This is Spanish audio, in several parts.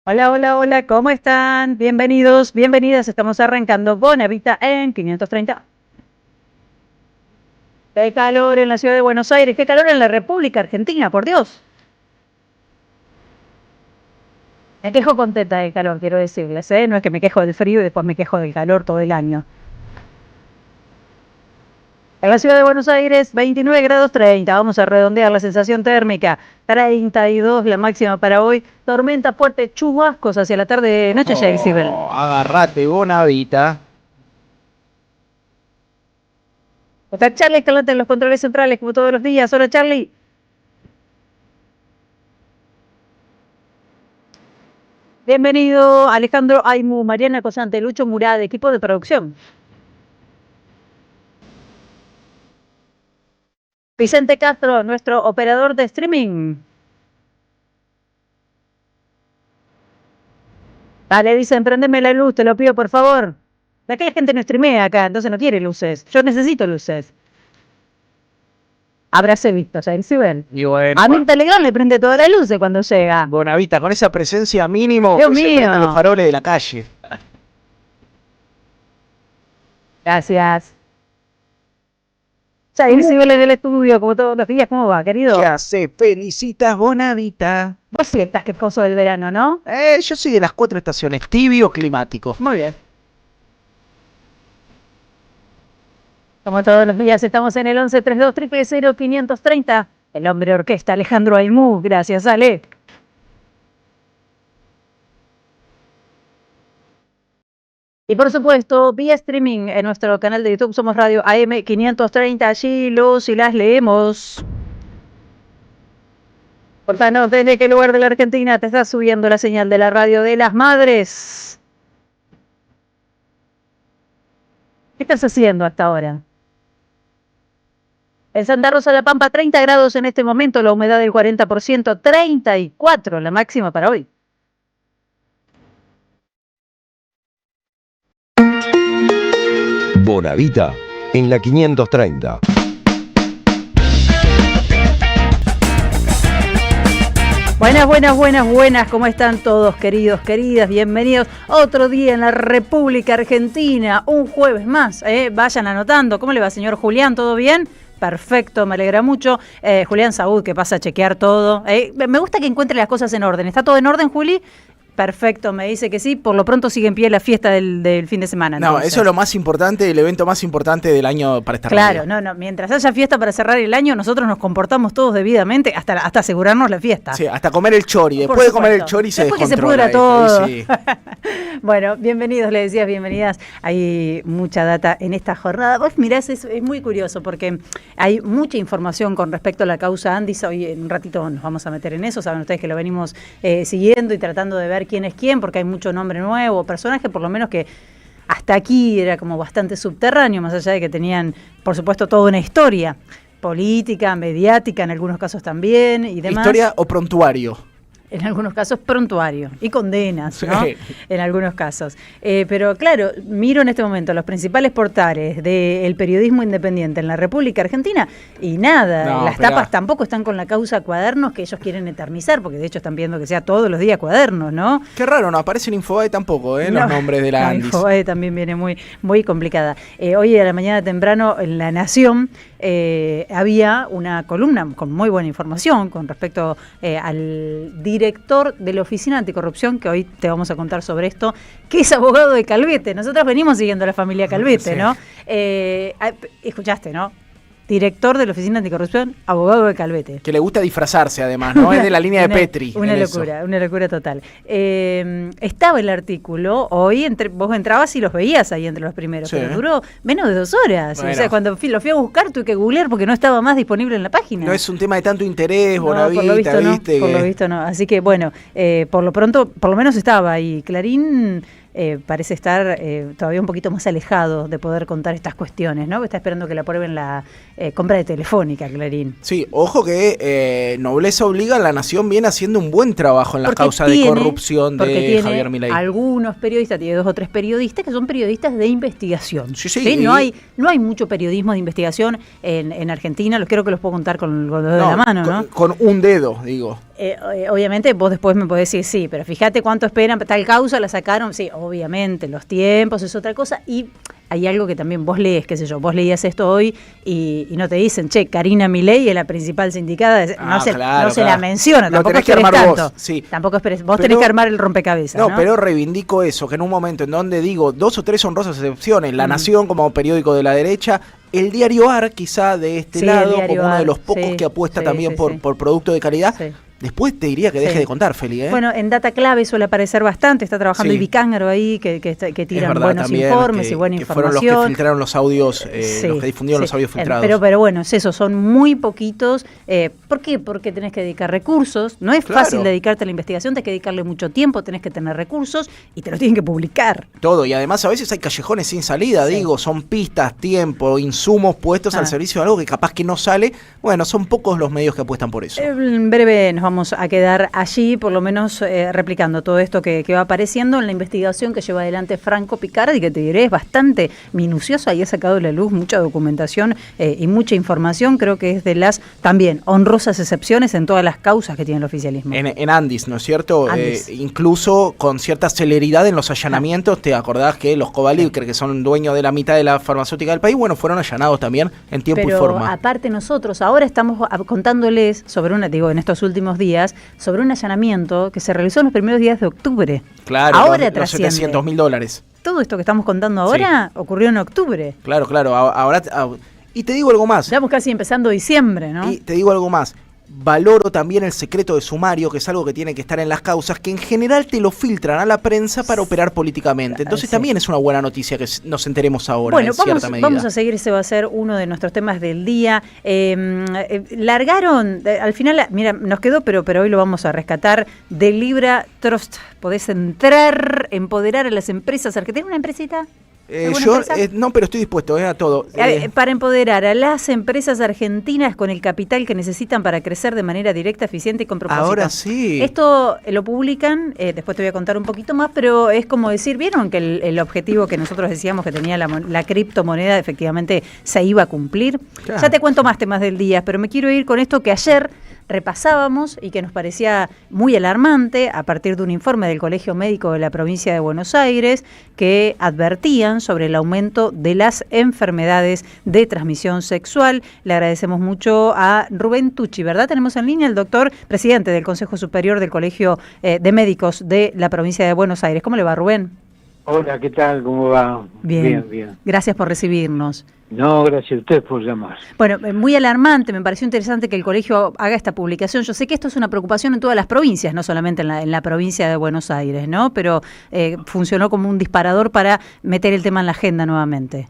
Hola, hola, hola, ¿cómo están? Bienvenidos, bienvenidas. Estamos arrancando Bonavita en 530. Qué calor en la ciudad de Buenos Aires, qué calor en la República Argentina, por Dios. Me quejo contenta del calor, quiero decirles, ¿eh? No es que me quejo del frío y después me quejo del calor todo el año. En la ciudad de Buenos Aires, 29 grados 30. Vamos a redondear la sensación térmica. 32 la máxima para hoy. Tormenta fuerte, chubascos hacia la tarde-noche, Jacksonville. Agarrate, Bonavita. Está Charlie Escalante en los controles centrales, como todos los días. Hola, Charlie. Bienvenido, Alejandro Aymu, Mariana Cosante, Lucho Murad, equipo de producción. Vicente Castro, nuestro operador de streaming. Vale, dicen, prendeme la luz, te lo pido por favor. De acá la gente no streamea acá, entonces no quiere luces. Yo necesito luces. Habráse visto, ya si ven. Y bueno, A mí Telegram le prende todas las luces cuando llega. Bonavita, con esa presencia mínimo, Dios que se mío. prendan los faroles de la calle. Gracias. Ya, si ven en el estudio, como todos los días, ¿cómo va, querido? ¿Qué hace? Felicitas, Bonavita. Vos sí estás que coso del verano, ¿no? Yo soy de las 4 estaciones, tibio climático. Muy bien. Como todos los días, estamos en el 1132-000-530. El hombre orquesta Alejandro Aymú. Gracias, Ale. Y por supuesto, vía streaming en nuestro canal de YouTube Somos Radio AM530. Allí los y las leemos. Portanos, ¿desde qué lugar de la Argentina te está subiendo la señal de la radio de las madres? ¿Qué estás haciendo hasta ahora? En Santa Rosa de la Pampa, 30 grados en este momento, la humedad del 40%, 34 la máxima para hoy. Bonavita en la 530. Buenas, buenas, buenas, buenas. ¿Cómo están todos, queridos, queridas? Bienvenidos otro día en la República Argentina. Un jueves más, Vayan anotando. ¿Cómo le va, señor Julián? ¿Todo bien? Perfecto, me alegra mucho. Julián Saúd, que pasa a chequear todo. Me gusta que encuentre las cosas en orden. ¿Está todo en orden, Juli? Perfecto, me dice que sí. Por lo pronto sigue en pie la fiesta del fin de semana. No, Entonces, eso es lo más importante, el evento más importante del año para esta claro, radio. no. Mientras haya fiesta para cerrar el año, nosotros nos comportamos todos debidamente hasta asegurarnos la fiesta. Sí, hasta comer el chori. Por Después de supuesto. comer el chori se Después que se descontrola pudra todo. Sí. Bueno, bienvenidos, le decías, bienvenidas. Hay mucha data en esta jornada. Vos mirás, es muy curioso porque hay mucha información con respecto a la causa Andis. Hoy en un ratito nos vamos a meter en eso. Saben ustedes que lo venimos siguiendo y tratando de ver quién es quién, porque hay mucho nombre nuevo, personaje por lo menos que hasta aquí era como bastante subterráneo, más allá de que tenían, por supuesto, toda una historia política, mediática, en algunos casos también y demás. ¿Historia o prontuario? En algunos casos prontuario y condenas, ¿no? Sí. En algunos casos. Pero claro, miro en este momento los principales portales del periodismo independiente en la República Argentina y nada, No, las tapas tampoco están con la causa Cuadernos que ellos quieren eternizar, porque de hecho están pidiendo que sea todos los días Cuadernos, ¿no? Qué raro, no aparece en Infobae tampoco, los nombres de la Andis. Infobae también viene muy, muy complicada. Hoy a la mañana temprano en La Nación había una columna con muy buena información con respecto al director de la Oficina Anticorrupción, que hoy te vamos a contar sobre esto, que es abogado de Calvete. Nosotros venimos siguiendo a la familia Calvete, sí. ¿No? Escuchaste, ¿no? Director de la Oficina Anticorrupción, abogado de Calvete. Que le gusta disfrazarse además, ¿no? Es de la línea de Petri. Una locura total. Estaba el artículo, hoy vos entrabas y los veías ahí entre los primeros, sí. Pero duró menos de 2 horas. Bueno. O sea, cuando lo fui a buscar tuve que googlear porque no estaba más disponible en la página. No es un tema de tanto interés, Bonavita, por lo visto, ¿viste? Por lo visto no. Así que bueno, por lo pronto, por lo menos estaba ahí. Clarín parece estar todavía un poquito más alejado de poder contar estas cuestiones, ¿no? Está esperando que le aprueben la compra de Telefónica, Clarín. Sí, ojo que Nobleza Obliga, La Nación viene haciendo un buen trabajo en la causa de corrupción de Javier Milei. Algunos periodistas, tiene 2 o 3 periodistas que son periodistas de investigación. Sí. No hay mucho periodismo de investigación en Argentina, creo que los puedo contar con los dedos de la mano, ¿no? Con un dedo, digo. Obviamente vos después me podés decir, sí, pero fíjate cuánto esperan, tal causa la sacaron, sí, obviamente, los tiempos es otra cosa, y hay algo que también vos lees, qué sé yo, vos leías esto hoy y no te dicen, che, Karina Milei es la principal sindicada, no se la menciona, tampoco esperes tanto, sí. Tampoco esperes, vos tenés que armar el rompecabezas, ¿no? Pero reivindico eso, que en un momento en donde digo 2 o 3 honrosas excepciones, La Nación como periódico de la derecha, el diario AR quizá de este lado, como uno de los pocos que apuesta también por producto de calidad. Sí. Después te diría que deje de contar, Feli, ¿eh? Bueno, en Data Clave suele aparecer bastante, está trabajando Ibi Cángaro ahí, que tiran buenos informes y buena información. Fueron los que filtraron los audios, los que difundieron los audios filtrados. Pero bueno, es eso, son muy poquitos. ¿Por qué? Porque tenés que dedicar recursos, no es fácil dedicarte a la investigación, tenés que dedicarle mucho tiempo, tenés que tener recursos y te los tienen que publicar. Todo, y además a veces hay callejones sin salida, son pistas, tiempo, insumos puestos al servicio de algo que capaz que no sale. Bueno, son pocos los medios que apuestan por eso. En breve nos vamos a quedar allí, por lo menos replicando todo esto que va apareciendo en la investigación que lleva adelante Franco Picardi, que te diré es bastante minuciosa y ha sacado a la luz mucha documentación y mucha información. Creo que es de las también honrosas excepciones en todas las causas que tiene el oficialismo. En Andis, ¿no es cierto? Incluso con cierta celeridad en los allanamientos. ¿Te acordás que los Covalibker, que son dueños de la mitad de la farmacéutica del país, bueno, fueron allanados también en tiempo y forma? Pero aparte nosotros ahora estamos contándoles sobre en estos últimos días, sobre un allanamiento que se realizó en los primeros días de octubre. Claro, ahora los $700.000. Todo esto que estamos contando ahora ocurrió en octubre. Claro, ahora... Y te digo algo más. Estamos casi empezando diciembre, ¿no? Y te digo algo más. Valoro también el secreto de sumario, que es algo que tiene que estar en las causas, que en general te lo filtran a la prensa para operar políticamente. Entonces también es una buena noticia que nos enteremos ahora, en cierta medida. Vamos a seguir, ese va a ser uno de nuestros temas del día. Largaron, al final, mira, nos quedó, pero hoy lo vamos a rescatar, de Libra Trust. Podés entrar, empoderar a las empresas. ¿Que tiene una empresita? No, pero estoy dispuesto a todo. Para empoderar a las empresas argentinas con el capital que necesitan para crecer de manera directa, eficiente y con propósito. Ahora sí. Esto lo publican, después te voy a contar un poquito más, pero es como decir, ¿vieron que el objetivo que nosotros decíamos que tenía la criptomoneda efectivamente se iba a cumplir? Claro. Ya te cuento más temas del día, pero me quiero ir con esto que ayer repasábamos y que nos parecía muy alarmante a partir de un informe del Colegio Médico de la provincia de Buenos Aires que advertían sobre el aumento de las enfermedades de transmisión sexual. Le agradecemos mucho a Rubén Tucci, ¿verdad? Tenemos en línea el doctor, presidente del Consejo Superior del Colegio de Médicos de la provincia de Buenos Aires. ¿Cómo le va, Rubén? Hola, ¿qué tal? ¿Cómo va? Bien. Gracias por recibirnos. No, gracias a ustedes por llamar. Bueno, muy alarmante, me pareció interesante que el colegio haga esta publicación. Yo sé que esto es una preocupación en todas las provincias, no solamente en la provincia de Buenos Aires, ¿no? Pero funcionó como un disparador para meter el tema en la agenda nuevamente.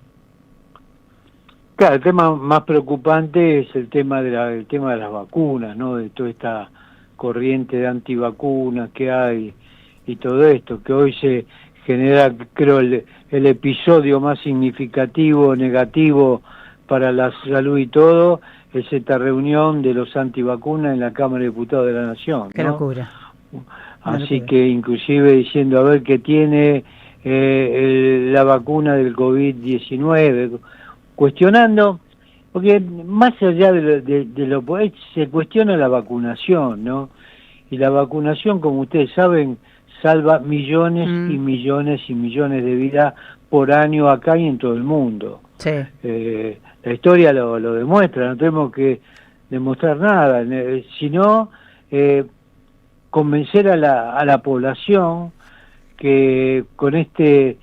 Claro, el tema más preocupante es el tema de las vacunas, ¿no? De toda esta corriente de antivacunas que hay y todo esto, que hoy se genera, creo, el episodio más significativo, negativo para la salud y todo, es esta reunión de los antivacunas en la Cámara de Diputados de la Nación, ¿no? Qué locura. Así que inclusive diciendo a ver qué tiene la vacuna del COVID-19, cuestionando, porque más allá de lo se cuestiona la vacunación, ¿no? Y la vacunación, como ustedes saben, salva millones y millones y millones de vidas por año acá y en todo el mundo. Sí. La historia lo demuestra, no tenemos que demostrar nada, sino convencer a la población que con este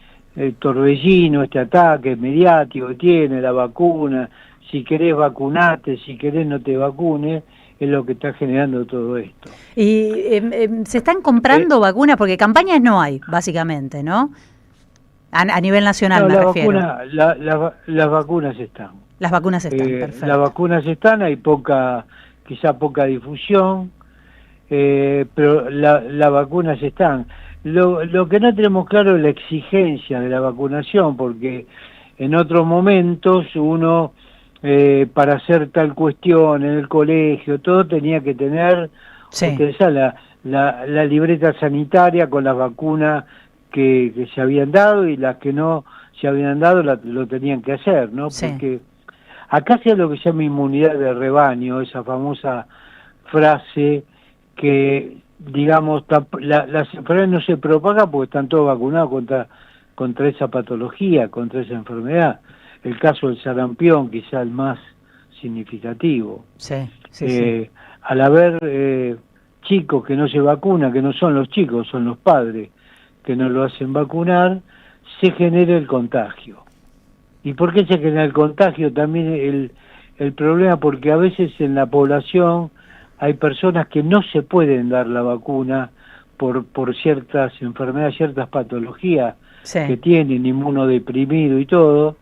torbellino, este ataque mediático que tiene la vacuna, si querés vacunate, si querés no te vacunes, es lo que está generando todo esto. Y se están comprando vacunas, porque campañas no hay, básicamente, ¿no? A nivel nacional, me refiero. Las vacunas están. Las vacunas están, perfecto. Las vacunas están, hay quizá poca difusión, pero las vacunas están. Lo que no tenemos claro es la exigencia de la vacunación, porque en otros momentos uno... para hacer tal cuestión en el colegio, todo tenía que tener la libreta sanitaria con las vacunas que se habían dado, y las que no se habían dado lo tenían que hacer, ¿no? Sí. Porque acá se da lo que se llama inmunidad de rebaño, esa famosa frase que digamos, las enfermedades no se propagan porque están todos vacunados contra esa patología, contra esa enfermedad. El caso del sarampión, quizá el más significativo. Sí, sí. Al haber chicos que no se vacunan, que no son los chicos, son los padres que no lo hacen vacunar, se genera el contagio. ¿Y por qué se genera el contagio? También el problema, porque a veces en la población hay personas que no se pueden dar la vacuna por ciertas enfermedades, ciertas patologías que tienen, inmunodeprimido y todo.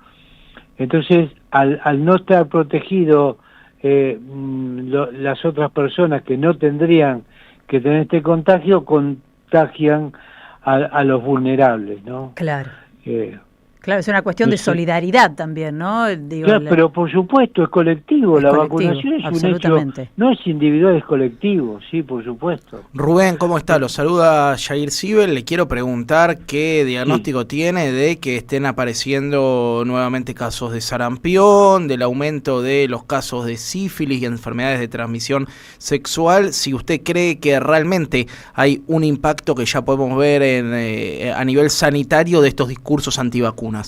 Entonces, al no estar protegido las otras personas que no tendrían que tener este contagio, contagian a los vulnerables, ¿no? Claro. Claro, es una cuestión de solidaridad también, ¿no? Digo, claro, pero por supuesto es colectivo, la vacunación es un hecho, no es individual, es colectivo, sí, por supuesto. Rubén, ¿cómo está? Lo saluda Jair Sibel, le quiero preguntar qué diagnóstico tiene de que estén apareciendo nuevamente casos de sarampión, del aumento de los casos de sífilis y enfermedades de transmisión sexual, si usted cree que realmente hay un impacto que ya podemos ver a nivel sanitario de estos discursos antivacunas.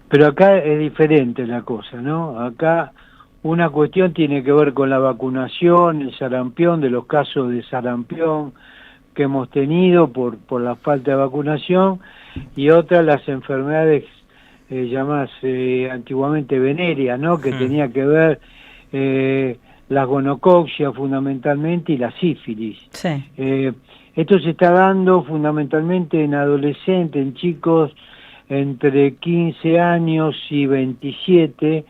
Pero acá es diferente la cosa, ¿no? Acá una cuestión tiene que ver con la vacunación, el sarampión, de los casos de sarampión que hemos tenido por la falta de vacunación, y otra las enfermedades llamadas antiguamente venéreas, ¿no? Que tenía que ver la gonocoxia fundamentalmente y la sífilis. Sí. Esto se está dando fundamentalmente en adolescentes, en chicos entre 15 años y 27,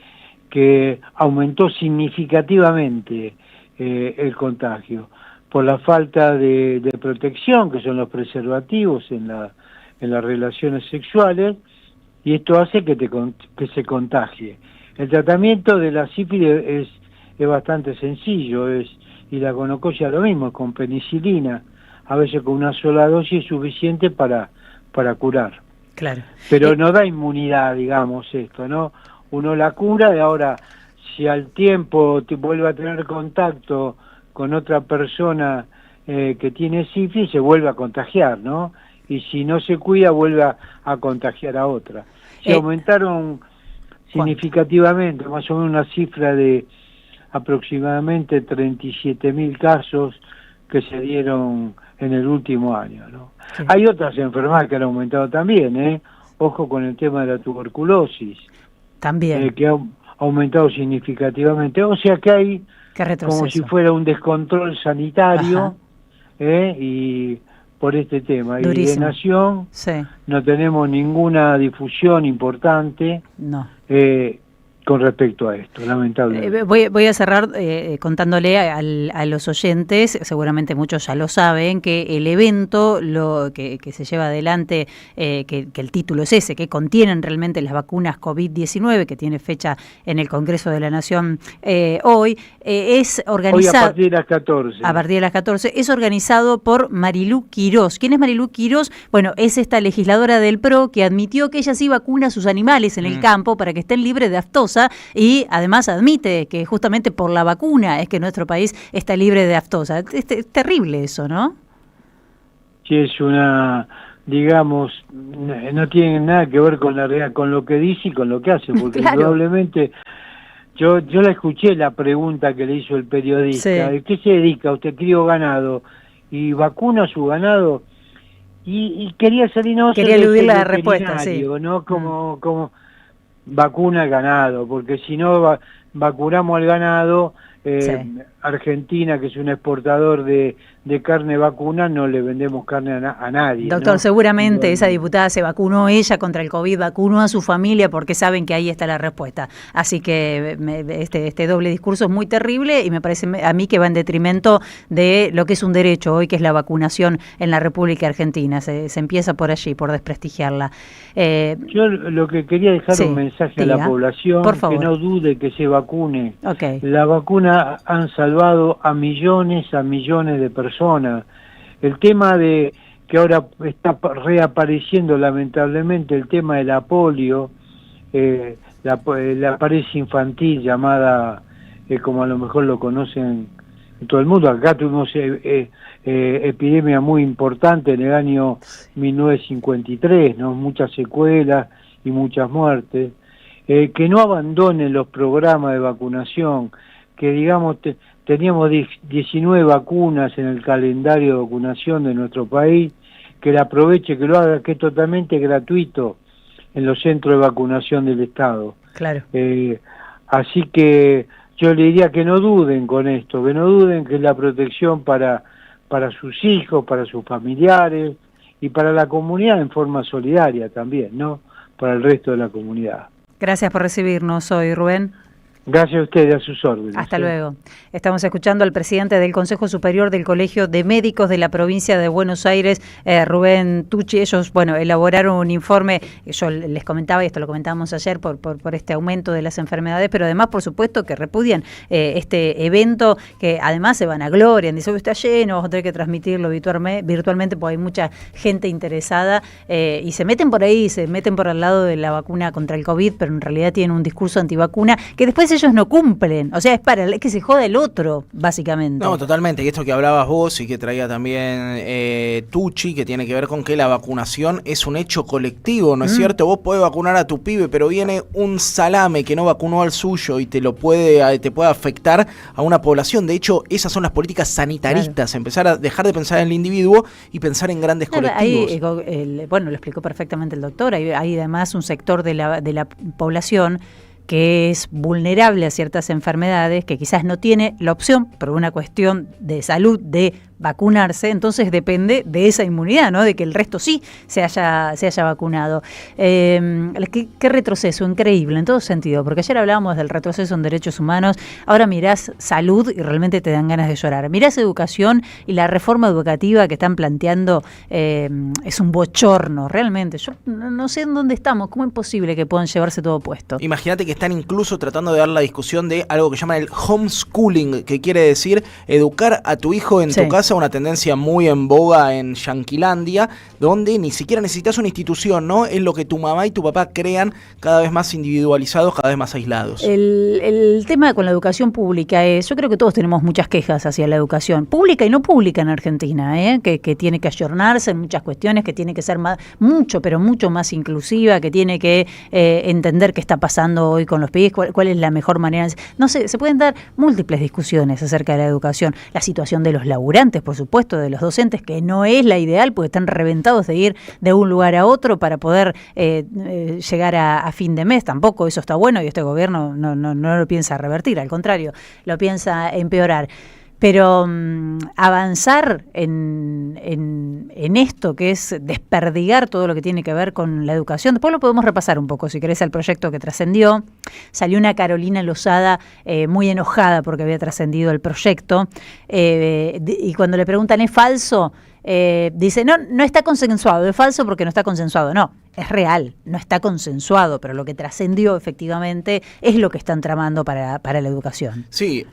que aumentó significativamente el contagio por la falta de protección, que son los preservativos en las relaciones sexuales, y esto hace que se contagie. El tratamiento de la sífilis es bastante sencillo, y la gonocoxia lo mismo, con penicilina. A veces con una sola dosis es suficiente para curar. Claro. Pero no da inmunidad, digamos, esto, ¿no? Uno la cura y ahora, si al tiempo te vuelve a tener contacto con otra persona que tiene sífilis, se vuelve a contagiar, ¿no? Y si no se cuida, vuelve a contagiar a otra. Se aumentaron significativamente, más o menos una cifra de aproximadamente 37.000 casos que se dieron en el último año, ¿no? Sí. Hay otras enfermedades que han aumentado también, ojo con el tema de la tuberculosis. También. Que ha aumentado significativamente. O sea que hay como si fuera un descontrol sanitario, y por este tema. Durísimo. Y de Nación no tenemos ninguna difusión importante. No. Con respecto a esto, lamentablemente. Voy a cerrar contándole a los oyentes, seguramente muchos ya lo saben, que el evento que se lleva adelante, que el título es ese, que contienen realmente las vacunas COVID-19, que tiene fecha en el Congreso de la Nación hoy, es organizado... Hoy a partir de las 14. A partir de las 14. Es organizado por Marilú Quirós. ¿Quién es Marilú Quirós? Bueno, es esta legisladora del PRO que admitió que ella sí vacuna a sus animales en el campo para que estén libres de aftosa, y además admite que justamente por la vacuna es que nuestro país está libre de aftosa. Es terrible eso, ¿no? Sí, es una, digamos, no tiene nada que ver con la realidad, con lo que dice y con lo que hace, porque probablemente yo la escuché la pregunta que le hizo el periodista, ¿de qué se dedica? Usted cría ganado y vacuna a su ganado, y quería salir, no, quería eludir la respuesta, ¿no? Como vacuna al ganado, porque si no vacunamos al ganado, Argentina, que es un exportador de carne vacuna, no le vendemos carne a nadie. Doctor, ¿no? seguramente esa diputada se vacunó ella contra el COVID, vacunó a su familia porque saben que ahí está la respuesta. Así que este doble discurso es muy terrible y me parece a mí que va en detrimento de lo que es un derecho hoy, que es la vacunación en la República Argentina. Se empieza por allí, por desprestigiarla. Yo lo que quería dejar un mensaje a la población, que no dude que se vacune. La vacuna han salvado a millones de personas. El tema de que ahora está reapareciendo lamentablemente el tema de la polio, la pareja infantil llamada, como a lo mejor lo conocen en todo el mundo. Acá tuvimos epidemia muy importante en el año 1953, ¿no? Muchas secuelas y muchas muertes. Que no abandonen los programas de vacunación, que digamos teníamos 19 vacunas en el calendario de vacunación de nuestro país, que la aproveche, que lo haga, que es totalmente gratuito en los centros de vacunación del Estado. Claro. Así que yo le diría que no duden con esto, que no duden que es la protección para sus hijos, para sus familiares y para la comunidad en forma solidaria también, ¿no? Para el resto de la comunidad. Gracias por recibirnos hoy, Rubén. Gracias a ustedes, a sus órdenes. Hasta luego. Estamos escuchando al presidente del Consejo Superior del Colegio de Médicos de la provincia de Buenos Aires, Rubén Tucci. Ellos, elaboraron un informe, yo les comentaba, y esto lo comentábamos ayer, por este aumento de las enfermedades, pero además, por supuesto, que repudian este evento, que además se vanaglorian, dicen, está lleno, vamos a tener que transmitirlo virtualmente, porque hay mucha gente interesada, y se meten por ahí, se meten por al lado de la vacuna contra el COVID, pero en realidad tienen un discurso antivacuna, que después ellos no cumplen, o sea, es que se joda el otro, básicamente. No, totalmente, y esto que hablabas vos y que traía también Tucci, que tiene que ver con que la vacunación es un hecho colectivo, ¿no es cierto? Vos podés vacunar a tu pibe, pero viene un salame que no vacunó al suyo y te puede afectar a una población. De hecho, esas son las políticas sanitaristas, claro. Empezar a dejar de pensar en el individuo y pensar en grandes colectivos. Ahí, lo explicó perfectamente el doctor, hay además un sector de la población que es vulnerable a ciertas enfermedades, que quizás no tiene la opción, por una cuestión de salud, de vacunarse, entonces depende de esa inmunidad, ¿no? De que el resto sí se haya vacunado. Qué retroceso increíble en todo sentido, porque ayer hablábamos del retroceso en derechos humanos, ahora mirás salud y realmente te dan ganas de llorar. Mirás educación y la reforma educativa que están planteando es un bochorno, realmente. Yo no sé en dónde estamos, cómo es posible que puedan llevarse todo puesto. Imagínate que están incluso tratando de dar la discusión de algo que llaman el homeschooling, que quiere decir educar a tu hijo en tu casa, una tendencia muy en boga en Yanquilandia, donde ni siquiera necesitas una institución, ¿no? Es lo que tu mamá y tu papá crean, cada vez más individualizados, cada vez más aislados. El tema con la educación pública es, yo creo que todos tenemos muchas quejas hacia la educación pública y no pública en Argentina, que tiene que ayornarse en muchas cuestiones, que tiene que ser mucho más inclusiva, que tiene que entender qué está pasando hoy con los pibes, cuál es la mejor manera. No sé, se pueden dar múltiples discusiones acerca de la educación, la situación de los laburantes, por supuesto, de los docentes, que no es la ideal, porque están reventados de ir de un lugar a otro para poder llegar a fin de mes. Tampoco eso está bueno y este gobierno no lo piensa revertir, al contrario, lo piensa empeorar. Pero avanzar en esto, que es desperdigar todo lo que tiene que ver con la educación. Después lo podemos repasar un poco, si querés, al proyecto que trascendió. Salió una Carolina Lozada muy enojada porque había trascendido el proyecto, y cuando le preguntan, ¿es falso? Dice, no está consensuado, es falso porque no está consensuado. No, es real, no está consensuado, pero lo que trascendió efectivamente es lo que están tramando para la educación. Sí,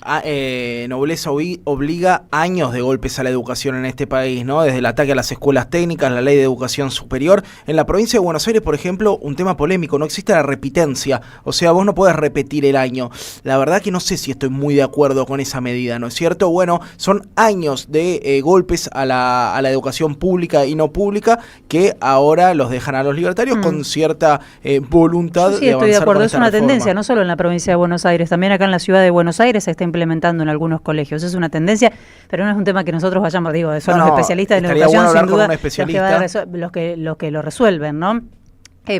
Nobleza obliga años de golpes a la educación en este país, ¿no? Desde el ataque a las escuelas técnicas, la ley de educación superior. En la provincia de Buenos Aires, por ejemplo, un tema polémico, no existe la repitencia, o sea, vos no podés repetir el año. La verdad que no sé si estoy muy de acuerdo con esa medida, ¿no es cierto? Bueno, son años de golpes a la educación pública y no pública que ahora los dejan a los libertarios con cierta voluntad de avanzar. Sí, estoy de acuerdo, es una reforma. Tendencia, no solo en la provincia de Buenos Aires, también acá en la ciudad de Buenos Aires se está implementando en algunos colegios. Es una tendencia, pero no es un tema que nosotros vayamos, son los especialistas de la educación, sin duda, los que lo resuelven, ¿no?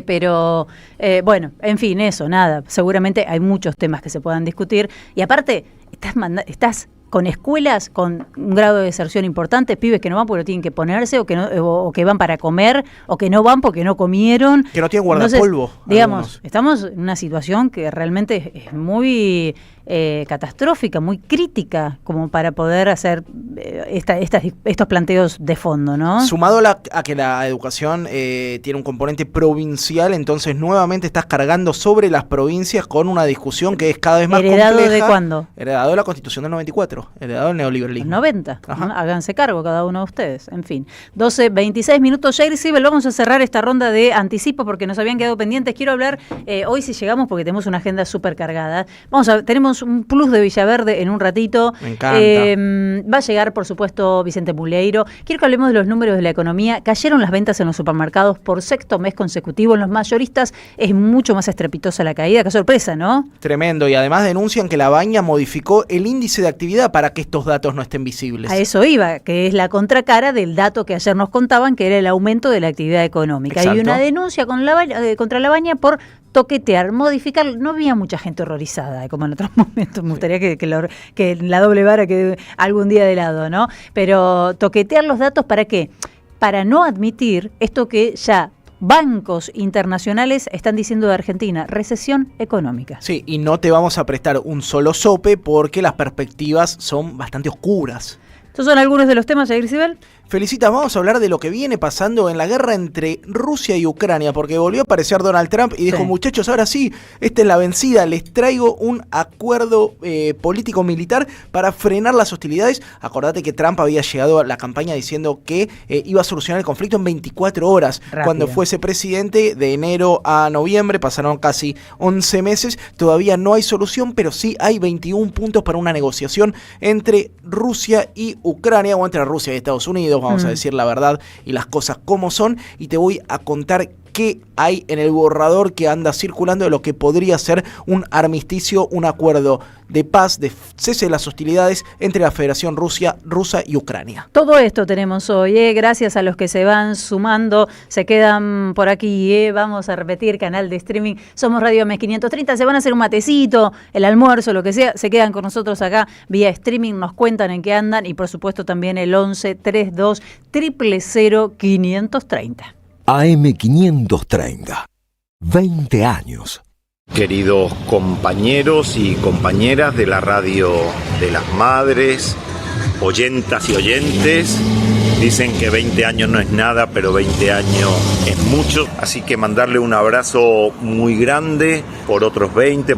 Pero en fin, eso, nada, seguramente hay muchos temas que se puedan discutir, y aparte estás con escuelas con un grado de deserción importante, pibes que no van porque no tienen que ponerse, o que van para comer, o que no van porque no comieron. Que no tienen guardapolvo. Entonces, digamos, estamos en una situación que realmente es muy catastrófica, muy crítica, como para poder hacer estos planteos de fondo, ¿no? Sumado a que la educación tiene un componente provincial, entonces nuevamente estás cargando sobre las provincias con una discusión que es cada vez más compleja. ¿Heredado de cuándo? Heredado de la Constitución del 94, heredado del neoliberalismo. 90, háganse cargo cada uno de ustedes. En fin, 12:26 minutos. Jair Sibel, vamos a cerrar esta ronda de anticipo porque nos habían quedado pendientes. Quiero hablar hoy, si llegamos, porque tenemos una agenda súper cargada. Tenemos un plus de Villaverde en un ratito. Me encanta. Va a llegar, por supuesto, Vicente Muleiro. Quiero que hablemos de los números de la economía. Cayeron las ventas en los supermercados por sexto mes consecutivo. En los mayoristas es mucho más estrepitosa la caída. Qué sorpresa, ¿no? Tremendo. Y además denuncian que la Baña modificó el índice de actividad para que estos datos no estén visibles. A eso iba, que es la contracara del dato que ayer nos contaban, que era el aumento de la actividad económica. Exacto. Hay una denuncia contra la Baña por toquetear, modificar. No había mucha gente horrorizada, como en otros momentos. Me gustaría que la doble vara quede algún día de lado, ¿no? Pero toquetear los datos, ¿para qué? Para no admitir esto que ya bancos internacionales están diciendo de Argentina, recesión económica. Sí, y no te vamos a prestar un solo sope porque las perspectivas son bastante oscuras. ¿Estos son algunos de los temas, Jair Sibel? Felicitas, vamos a hablar de lo que viene pasando en la guerra entre Rusia y Ucrania, porque volvió a aparecer Donald Trump y dijo, muchachos, ahora sí, esta es la vencida, les traigo un acuerdo político-militar para frenar las hostilidades. Acordate que Trump había llegado a la campaña diciendo que iba a solucionar el conflicto en 24 horas. Rápido. Cuando fuese presidente, de enero a noviembre, pasaron casi 11 meses, todavía no hay solución, pero sí hay 21 puntos para una negociación entre Rusia y Ucrania, o entre Rusia y Estados Unidos, vamos a decir la verdad y las cosas como son, y te voy a contar qué hay en el borrador que anda circulando de lo que podría ser un armisticio, un acuerdo de paz, de cese de las hostilidades entre la Federación Rusa y Ucrania. Todo esto tenemos hoy, gracias a los que se van sumando, se quedan por aquí, vamos a repetir, canal de streaming, somos Radio MES 530, se van a hacer un matecito, el almuerzo, lo que sea, se quedan con nosotros acá vía streaming, nos cuentan en qué andan y por supuesto también el 11 32 000 530. AM530. 20 años. Queridos compañeros y compañeras de la Radio de las Madres, oyentas y oyentes, dicen que 20 años no es nada, pero 20 años es mucho, así que mandarle un abrazo muy grande por otros 20,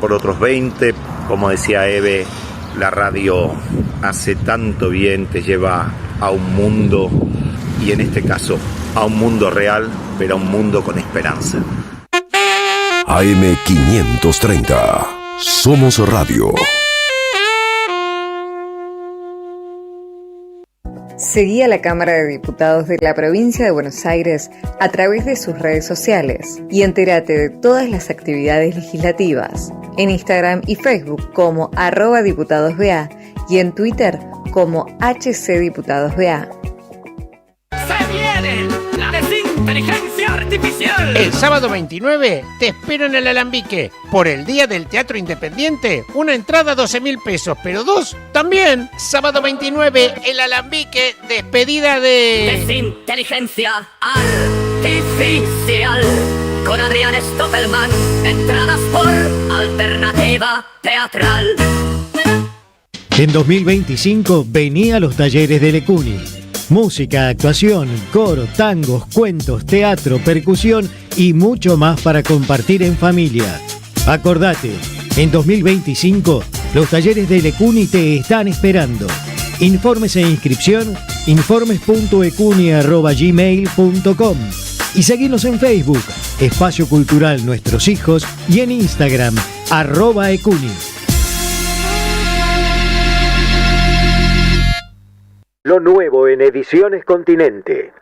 como decía Eve, la radio hace tanto bien, te lleva a un mundo, y en este caso a un mundo real, pero a un mundo con esperanza. AM530. Somos Radio. Seguí a la Cámara de Diputados de la Provincia de Buenos Aires a través de sus redes sociales y entérate de todas las actividades legislativas en Instagram y Facebook como @diputadosBA y en Twitter como HCDiputadosBA. ¡Se viene la desinteligencia artificial! El sábado 29 te espero en el Alambique. Por el Día del Teatro Independiente, una entrada 12.000 pesos, pero dos también. Sábado 29, el Alambique, despedida de... Desinteligencia artificial. Con Adrián Stoppelman, entradas por Alternativa Teatral. En 2025 vení a los talleres de Lecuni. Música, actuación, coro, tangos, cuentos, teatro, percusión y mucho más para compartir en familia. Acordate, en 2025 los talleres de Lecuni te están esperando. Informes e inscripción, informes.ecuni@gmail.com y seguinos en Facebook, Espacio Cultural Nuestros Hijos, y en Instagram, @ecuni. Lo nuevo en Ediciones Continente.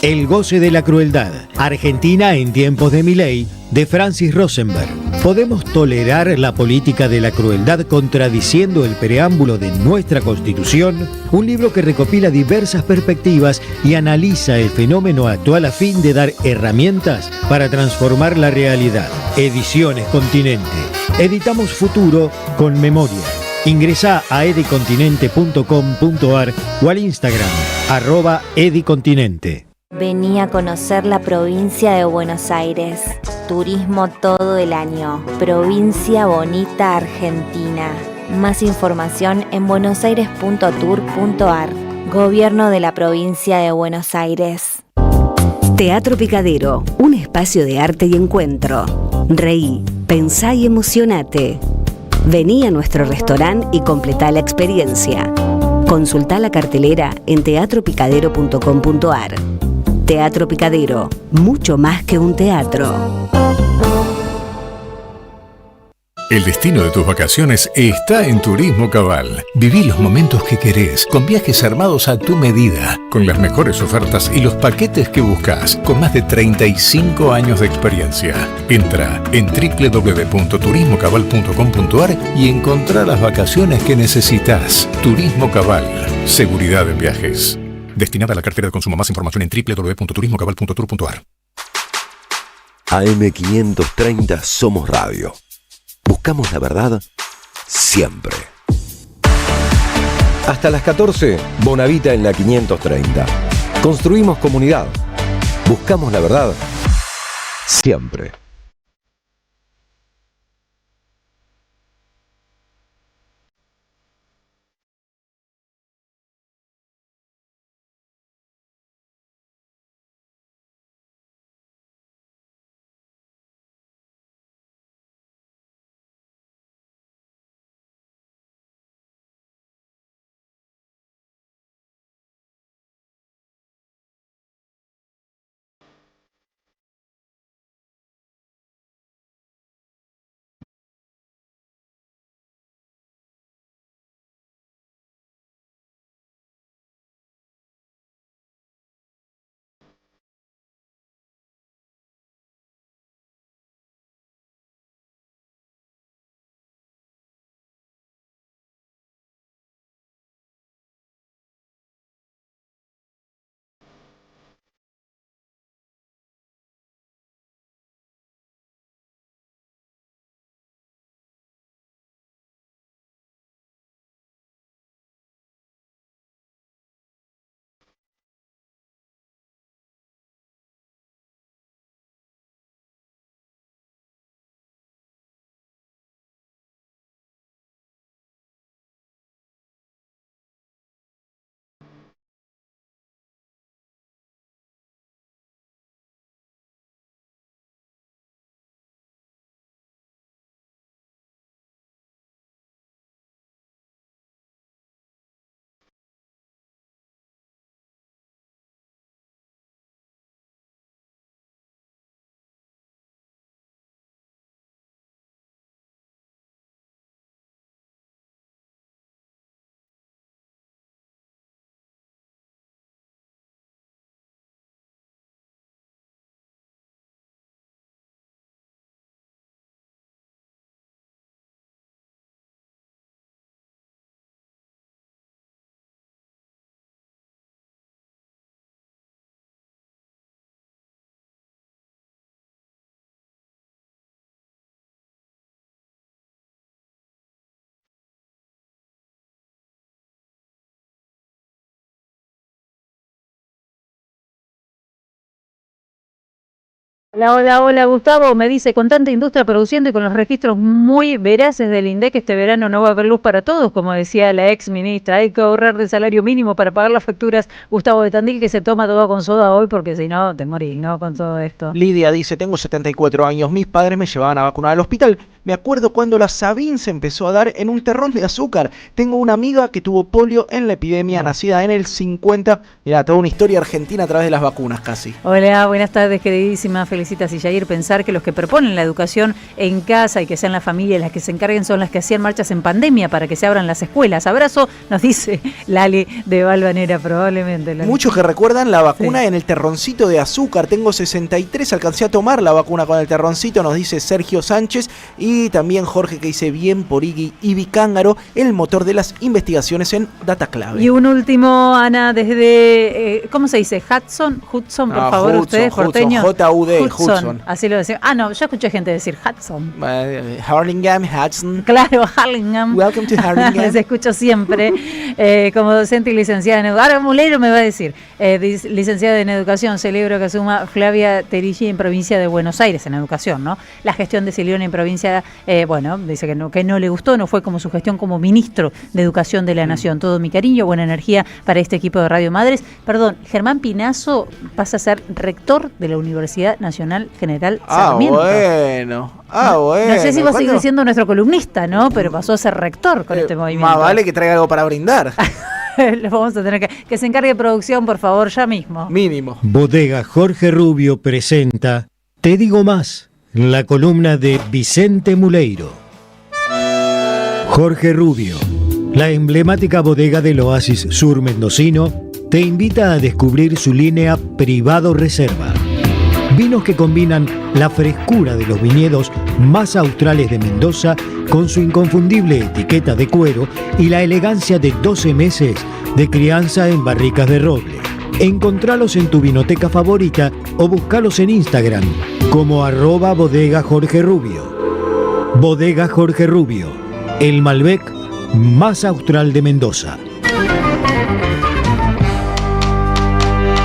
El goce de la crueldad. Argentina en tiempos de Milei, de Francis Rosenberg. ¿Podemos tolerar la política de la crueldad contradiciendo el preámbulo de nuestra Constitución? Un libro que recopila diversas perspectivas y analiza el fenómeno actual a fin de dar herramientas para transformar la realidad. Ediciones Continente. Editamos futuro con memoria. Ingresá a edicontinente.com.ar o al Instagram @edicontinente. Vení a conocer la provincia de Buenos Aires. Turismo todo el año. Provincia bonita Argentina. Más información en buenosaires.tour.ar. Gobierno de la Provincia de Buenos Aires. Teatro Picadero, un espacio de arte y encuentro. Reí, pensá y emocionate. Vení a nuestro restaurante y completá la experiencia. Consultá la cartelera en teatropicadero.com.ar. Teatro Picadero, mucho más que un teatro. El destino de tus vacaciones está en Turismo Cabal. Viví los momentos que querés, con viajes armados a tu medida, con las mejores ofertas y los paquetes que buscas, con más de 35 años de experiencia. Entra en www.turismocabal.com.ar y encontrá las vacaciones que necesitas. Turismo Cabal, seguridad en viajes. Destinada a la cartera de consumo. Más información en www.turismocabal.tour.ar. AM530 Somos Radio. Buscamos la verdad siempre. Hasta las 14, Bonavita en la 530. Construimos comunidad. Buscamos la verdad siempre. Hola, Gustavo. Me dice, con tanta industria produciendo y con los registros muy veraces del INDEC, este verano no va a haber luz para todos, como decía la ex ministra. Hay que ahorrar del salario mínimo para pagar las facturas. Gustavo de Tandil, que se toma todo con soda hoy, porque si no, te morís, ¿no? Con todo esto. Lidia dice, tengo 74 años, mis padres me llevaban a vacunar al hospital. Me acuerdo cuando la Sabin se empezó a dar en un terrón de azúcar. Tengo una amiga que tuvo polio en la epidemia, nacida en el 50. Mirá, toda una historia argentina a través de las vacunas casi. Hola, buenas tardes, queridísima. Felicitas y Yair. Pensar que los que proponen la educación en casa y que sean las familias las que se encarguen son las que hacían marchas en pandemia para que se abran las escuelas. Abrazo, nos dice Lali de Valvanera, probablemente. Lali. Muchos que recuerdan la vacuna en el terroncito de azúcar. Tengo 63, alcancé a tomar la vacuna con el terroncito, nos dice Sergio Sánchez. Y también Jorge, que dice bien por Ibi Cángaro, el motor de las investigaciones en Data Clave. Y un último, Ana, desde, ¿cómo se dice? Hudson, por favor, Hudson, ustedes, porteños. J-U-D, Hudson. Así lo decimos. Ah, no, yo escuché gente decir Hudson. Hurlingham, Hudson. Claro, Hurlingham. Welcome to Hurlingham. Se escucho siempre. Como docente y licenciada en educación. Ahora Mulero me va a decir. Licenciada en educación, celebro que asuma Flavia Terigi en provincia de Buenos Aires, en educación, ¿no? La gestión de Silione en provincia Bodega, bueno, dice que no le gustó, no fue como su gestión como ministro de Educación de la Nación. Todo mi cariño, buena energía para este equipo de Radio Madres. Perdón, Germán Pinazo pasa a ser rector de la Universidad Nacional General Sarmiento. Bueno. No sé si va a seguir siendo nuestro columnista, ¿no? Pero pasó a ser rector con este movimiento. Más vale que traiga algo para brindar. Lo vamos a tener que se encargue de producción, por favor, ya mismo. Mínimo. Bodega Jorge Rubio presenta Te digo más, la columna de Vicente Muleiro. Jorge Rubio, la emblemática bodega del Oasis Sur mendocino, te invita a descubrir su línea Privado Reserva. Vinos que combinan la frescura de los viñedos más australes de Mendoza con su inconfundible etiqueta de cuero y la elegancia de 12 meses de crianza en barricas de roble. Encontralos en tu vinoteca favorita o buscalos en Instagram como @bodega Jorge Rubio. Bodega Jorge Rubio, el Malbec más austral de Mendoza.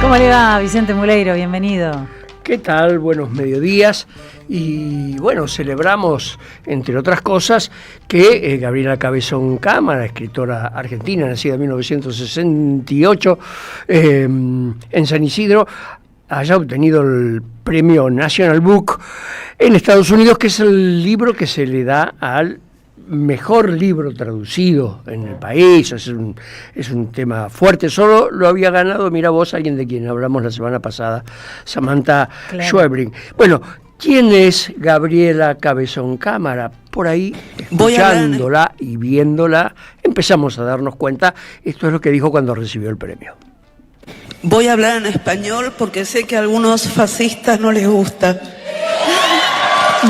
¿Cómo le va, Vicente Muleiro? Bienvenido. ¿Qué tal? Buenos mediodías. Y bueno, celebramos, entre otras cosas, que Gabriela Cabezón Cámara, escritora argentina, nacida en 1968, en San Isidro, haya obtenido el premio National Book en Estados Unidos, que es el libro que se le da al mejor libro traducido en el país. Es un tema fuerte. Solo lo había ganado, mira vos, alguien de quien hablamos la semana pasada, Samantha Schweblin. Bueno, ¿quién es Gabriela Cabezón Cámara? Por ahí, escuchándola y viéndola, empezamos a darnos cuenta. Esto es lo que dijo cuando recibió el premio. Voy a hablar en español porque sé que a algunos fascistas no les gusta.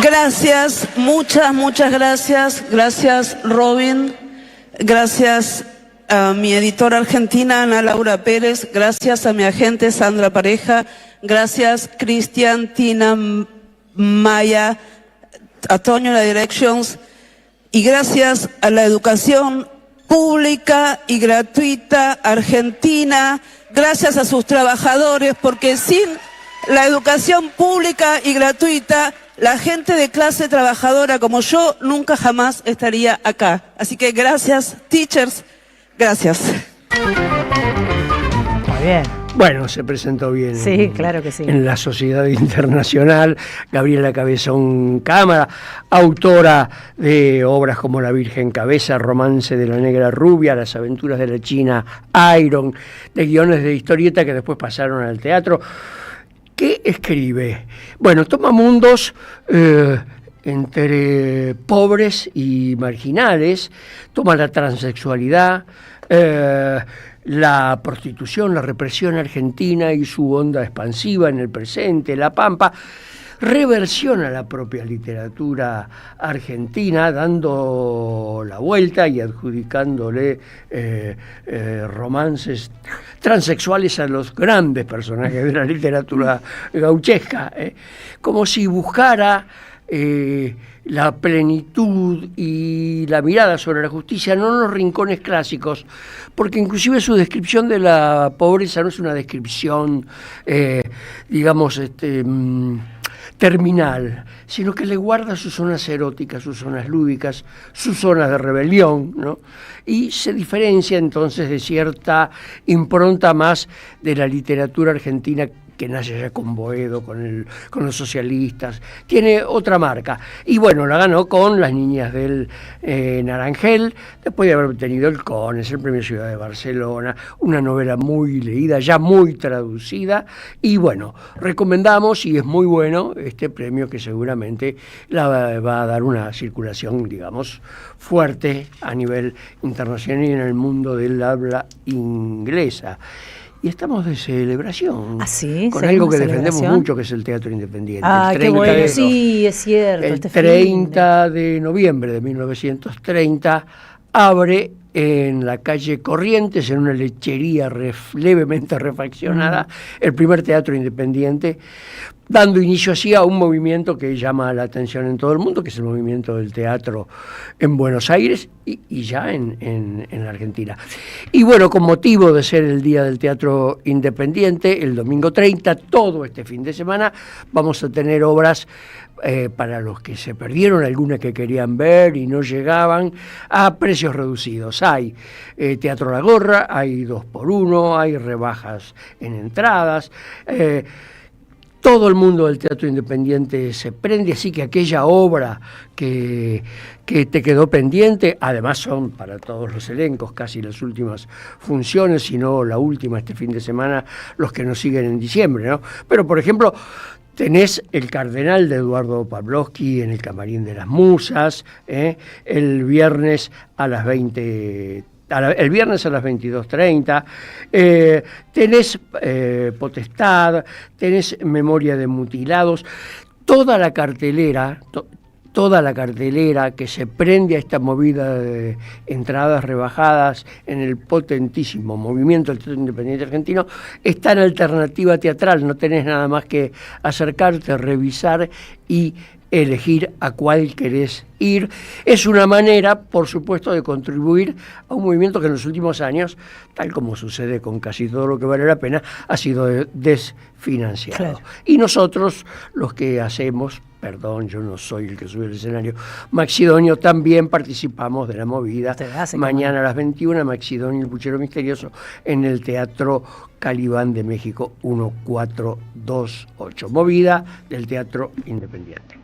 Gracias, muchas gracias. Gracias, Robin. Gracias a mi editora argentina, Ana Laura Pérez. Gracias a mi agente, Sandra Pareja. Gracias, Cristian, Tina, Maya, a Toño, la Directions. Y gracias a la educación pública y gratuita argentina. Gracias a sus trabajadores, porque sin la educación pública y gratuita, la gente de clase trabajadora como yo nunca jamás estaría acá. Así que gracias, teachers, gracias. Muy bien. Bueno, se presentó bien. Sí, claro que sí. En la Sociedad Internacional. Gabriela Cabezón Cámara, autora de obras como La Virgen Cabeza, Romance de la Negra Rubia, Las Aventuras de la China Iron, de guiones de historieta que después pasaron al teatro. ¿Qué escribe? Bueno, toma mundos entre pobres y marginales, toma la transexualidad, la prostitución, la represión argentina y su onda expansiva en el presente, La Pampa, reversiona la propia literatura argentina, dando la vuelta y adjudicándole romances transexuales a los grandes personajes de la literatura gauchesca, como si buscara la plenitud y la mirada sobre la justicia, no en los rincones clásicos, porque inclusive su descripción de la pobreza no es una descripción, digamos, terminal, sino que le guarda sus zonas eróticas, sus zonas lúdicas, sus zonas de rebelión, ¿no? Y se diferencia entonces de cierta impronta más de la literatura argentina que nace ya con Boedo, con los socialistas, tiene otra marca. Y bueno, la ganó con Las Niñas del Naranjel, después de haber obtenido el CONES, el Premio Ciudad de Barcelona, una novela muy leída, ya muy traducida, y bueno, recomendamos, y es muy bueno, este premio que seguramente la va a dar una circulación, digamos, fuerte a nivel internacional y en el mundo del habla inglesa. Y estamos de celebración. ¿Ah, sí? Con algo que defendemos mucho, que es el teatro independiente. Ah, qué bueno, sí, es cierto. El 30 de noviembre de 1930 abre en la calle Corrientes, en una lechería levemente refaccionada, el primer teatro independiente, dando inicio así a un movimiento que llama la atención en todo el mundo, que es el movimiento del teatro en Buenos Aires y ya en la Argentina. Y bueno, con motivo de ser el Día del Teatro Independiente, el domingo 30, todo este fin de semana, vamos a tener obras para los que se perdieron, algunas que querían ver y no llegaban, a precios reducidos. Hay Teatro La Gorra, hay 2x1, hay rebajas en entradas. Todo el mundo del teatro independiente se prende, así que aquella obra que te quedó pendiente, además son para todos los elencos casi las últimas funciones, si no la última este fin de semana, los que nos siguen en diciembre, ¿no? Pero, por ejemplo, tenés El Cardenal de Eduardo Pavlovsky en el Camarín de las Musas, el viernes a las 20. El viernes a las 22:30, tenés Potestad, tenés Memoria de Mutilados, toda la cartelera que se prende a esta movida de entradas rebajadas en el potentísimo movimiento del teatro independiente argentino, está en Alternativa Teatral. No tenés nada más que acercarte, revisar y elegir a cuál querés ir. Es una manera, por supuesto, de contribuir a un movimiento que en los últimos años, tal como sucede con casi todo lo que vale la pena, ha sido desfinanciado. Claro. Y nosotros, los que hacemos, perdón, yo no soy el que sube al escenario, Maxidonio, también participamos de la movida. Mañana a las 21, Maxidonio, el Puchero Misterioso, en el Teatro Calibán de México 1428. Movida del Teatro Independiente.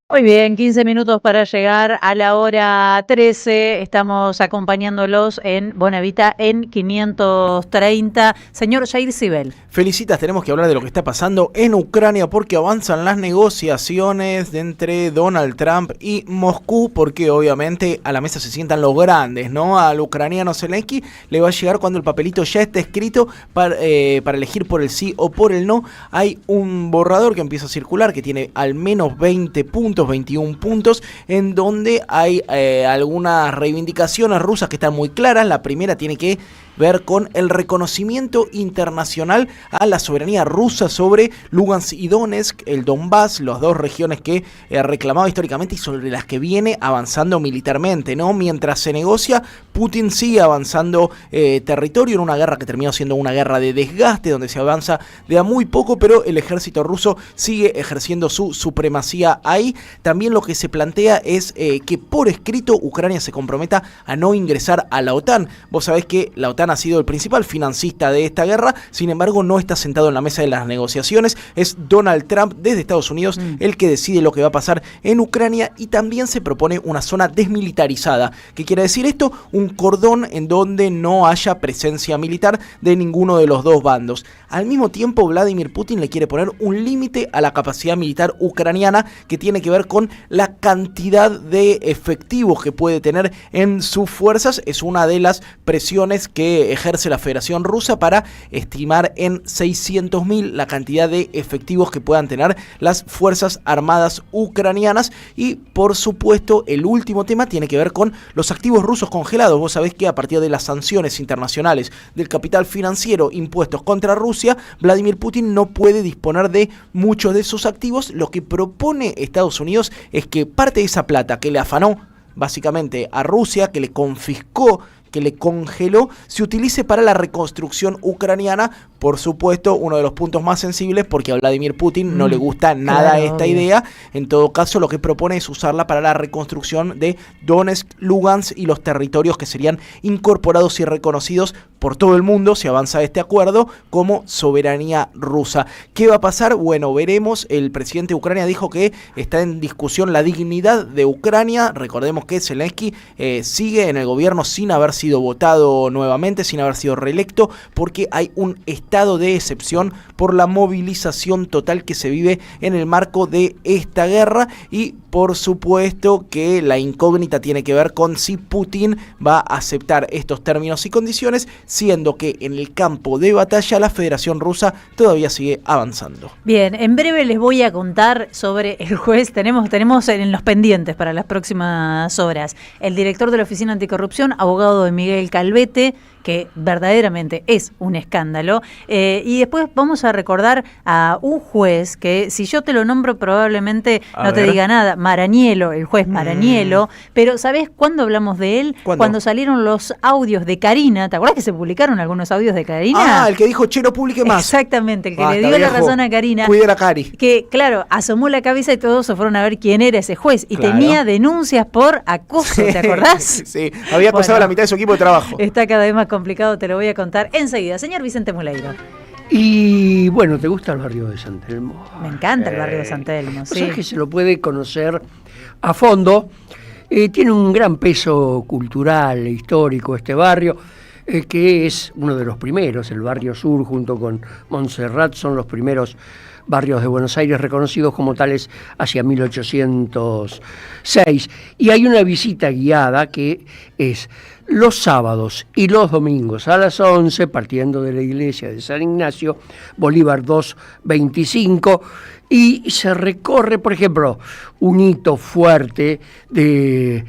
Muy bien, 15 minutos para llegar a la hora 13. Estamos acompañándolos en Bonavita en 530. Señor Jair Cibel. Felicitas, tenemos que hablar de lo que está pasando en Ucrania porque avanzan las negociaciones entre Donald Trump y Moscú, porque obviamente a la mesa se sientan los grandes, ¿no? Al ucraniano Zelensky le va a llegar cuando el papelito ya está escrito para elegir por el sí o por el no. Hay un borrador que empieza a circular que tiene al menos 20 puntos. 21 puntos, en donde hay algunas reivindicaciones rusas que están muy claras. La primera tiene que ver con el reconocimiento internacional a la soberanía rusa sobre Lugansk y Donetsk, el Donbass, las dos regiones que reclamaba históricamente y sobre las que viene avanzando militarmente, ¿no? Mientras se negocia, Putin sigue avanzando territorio en una guerra que terminó siendo una guerra de desgaste, donde se avanza de a muy poco, pero el ejército ruso sigue ejerciendo su supremacía ahí. También lo que se plantea es que por escrito Ucrania se comprometa a no ingresar a la OTAN. Vos sabés que la OTAN ha sido el principal financista de esta guerra, sin embargo no está sentado en la mesa de las negociaciones. Es Donald Trump desde Estados Unidos el que decide lo que va a pasar en Ucrania, y también se propone una zona desmilitarizada. ¿Qué quiere decir esto? Un cordón en donde no haya presencia militar de ninguno de los dos bandos. Al mismo tiempo, Vladimir Putin le quiere poner un límite a la capacidad militar ucraniana, que tiene que ver con la cantidad de efectivos que puede tener en sus fuerzas. Es una de las presiones que que ejerce la Federación Rusa para estimar en 600.000 la cantidad de efectivos que puedan tener las Fuerzas Armadas ucranianas. Y por supuesto el último tema tiene que ver con los activos rusos congelados. Vos sabés que a partir de las sanciones internacionales del capital financiero impuestos contra Rusia, Vladimir Putin no puede disponer de muchos de sus activos. Lo que propone Estados Unidos es que parte de esa plata que le afanó básicamente a Rusia, que le confiscó, que le congeló, se utilice para la reconstrucción ucraniana. Por supuesto, uno de los puntos más sensibles, porque a Vladimir Putin no le gusta nada esta idea. En todo caso, lo que propone es usarla para la reconstrucción de Donetsk, Lugansk y los territorios que serían incorporados y reconocidos por todo el mundo, si avanza este acuerdo, como soberanía rusa. ¿Qué va a pasar? Bueno, veremos. El presidente de Ucrania dijo que está en discusión la dignidad de Ucrania. Recordemos que Zelensky sigue en el gobierno sin haber sido votado nuevamente, sin haber sido reelecto, porque hay un estado de excepción por la movilización total que se vive en el marco de esta guerra. Y por supuesto que la incógnita tiene que ver con si Putin va a aceptar estos términos y condiciones, siendo que en el campo de batalla la Federación Rusa todavía sigue avanzando. Bien, en breve les voy a contar sobre el juez. Tenemos en los pendientes para las próximas horas el director de la Oficina Anticorrupción, abogado de Miguel Calvete, que verdaderamente es un escándalo. Y después vamos a recordar a un juez que, si yo te lo nombro, probablemente no te diga nada. Marañelo, el juez Marañelo. Pero ¿sabés cuándo hablamos de él? ¿Cuándo? Cuando salieron los audios de Karina. ¿Te acuerdas que se publicaron algunos audios de Karina? Ah, el que dijo, che, no publique más. Exactamente, el que le dio la razón a Karina. Cuide la Cari. Que, claro, asomó la cabeza y todos se fueron a ver quién era ese juez. Y tenía denuncias por acoso, ¿te acordás? Sí, había acosado a la mitad de su equipo de trabajo. Está cada vez más complicado, te lo voy a contar enseguida. Señor Vicente Muleiro. Y bueno, ¿te gusta el barrio de San Telmo? Me encanta el barrio de San Telmo, sí. Es que se lo puede conocer a fondo. Tiene un gran peso cultural e histórico este barrio, que es uno de los primeros. El barrio sur, junto con Montserrat, son los primeros barrios de Buenos Aires reconocidos como tales hacia 1806. Y hay una visita guiada que es los sábados y los domingos a las 11, partiendo de la iglesia de San Ignacio, Bolívar 225, y se recorre, por ejemplo, un hito fuerte de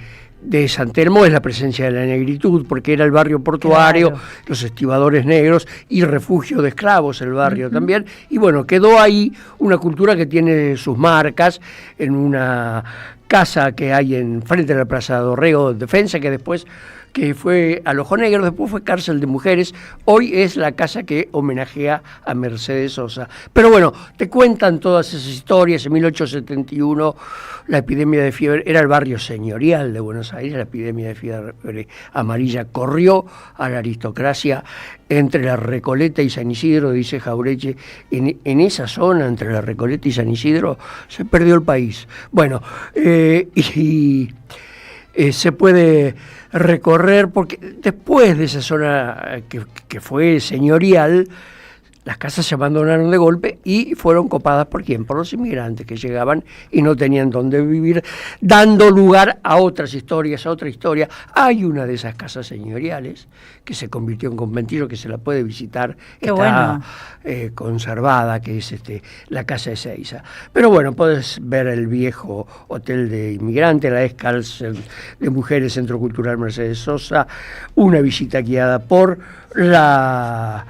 San Telmo es la presencia de la negritud, porque era el barrio portuario, los estibadores negros y refugio de esclavos el barrio también. Y bueno, quedó ahí una cultura que tiene sus marcas en una casa que hay en frente de la Plaza Dorrego, Defensa, que después que fue al Ojo Negro, después fue cárcel de mujeres, hoy es la casa que homenajea a Mercedes Sosa. Pero bueno, te cuentan todas esas historias. En 1871 la epidemia de fiebre, era el barrio señorial de Buenos Aires, la epidemia de fiebre amarilla corrió a la aristocracia entre la Recoleta y San Isidro, dice Jaureche. En esa zona, entre la Recoleta y San Isidro, se perdió el país. Bueno, se puede recorrer, porque después de esa zona que fue señorial, las casas se abandonaron de golpe y fueron copadas ¿por quién? Por los inmigrantes que llegaban y no tenían dónde vivir, dando lugar a otras historias, a otra historia. Hay una de esas casas señoriales que se convirtió en conventillo, que se la puede visitar, está conservada, que es la Casa de Ezeiza. Pero bueno, puedes ver el viejo hotel de inmigrantes, la cárcel de mujeres, Centro Cultural Mercedes Sosa, una visita guiada por la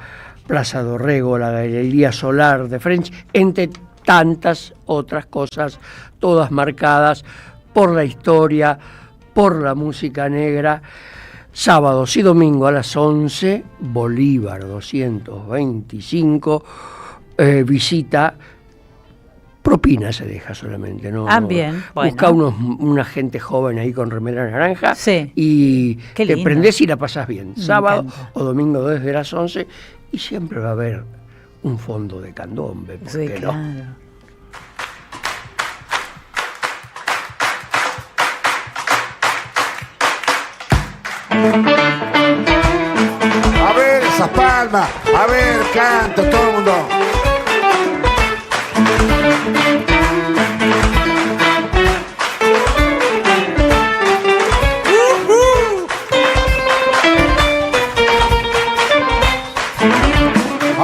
Plaza Dorrego, la Galería Solar de French, entre tantas otras cosas, todas marcadas por la historia, por la música negra. Sábados y domingo a las 11, Bolívar 225, visita. Propina se deja solamente, ¿no? Bien. Busca una gente joven ahí con remera naranja y Qué te lindo. prendés y la pasás bien. Sábado o domingo desde las 11, y siempre va a haber un fondo de candombe, ¿por qué no? A ver esas palmas, a ver, canto, todo el mundo.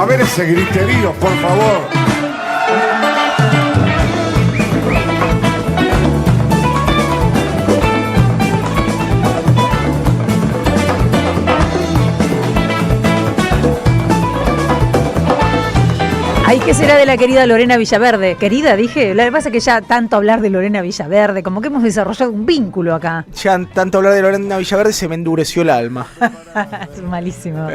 A ver ese griterío, por favor. Ay, ¿qué será de la querida Lorena Villaverde? Querida, dije. Lo que pasa es que ya tanto hablar de Lorena Villaverde, como que hemos desarrollado un vínculo acá. Ya tanto hablar de Lorena Villaverde se me endureció el alma. Es malísimo.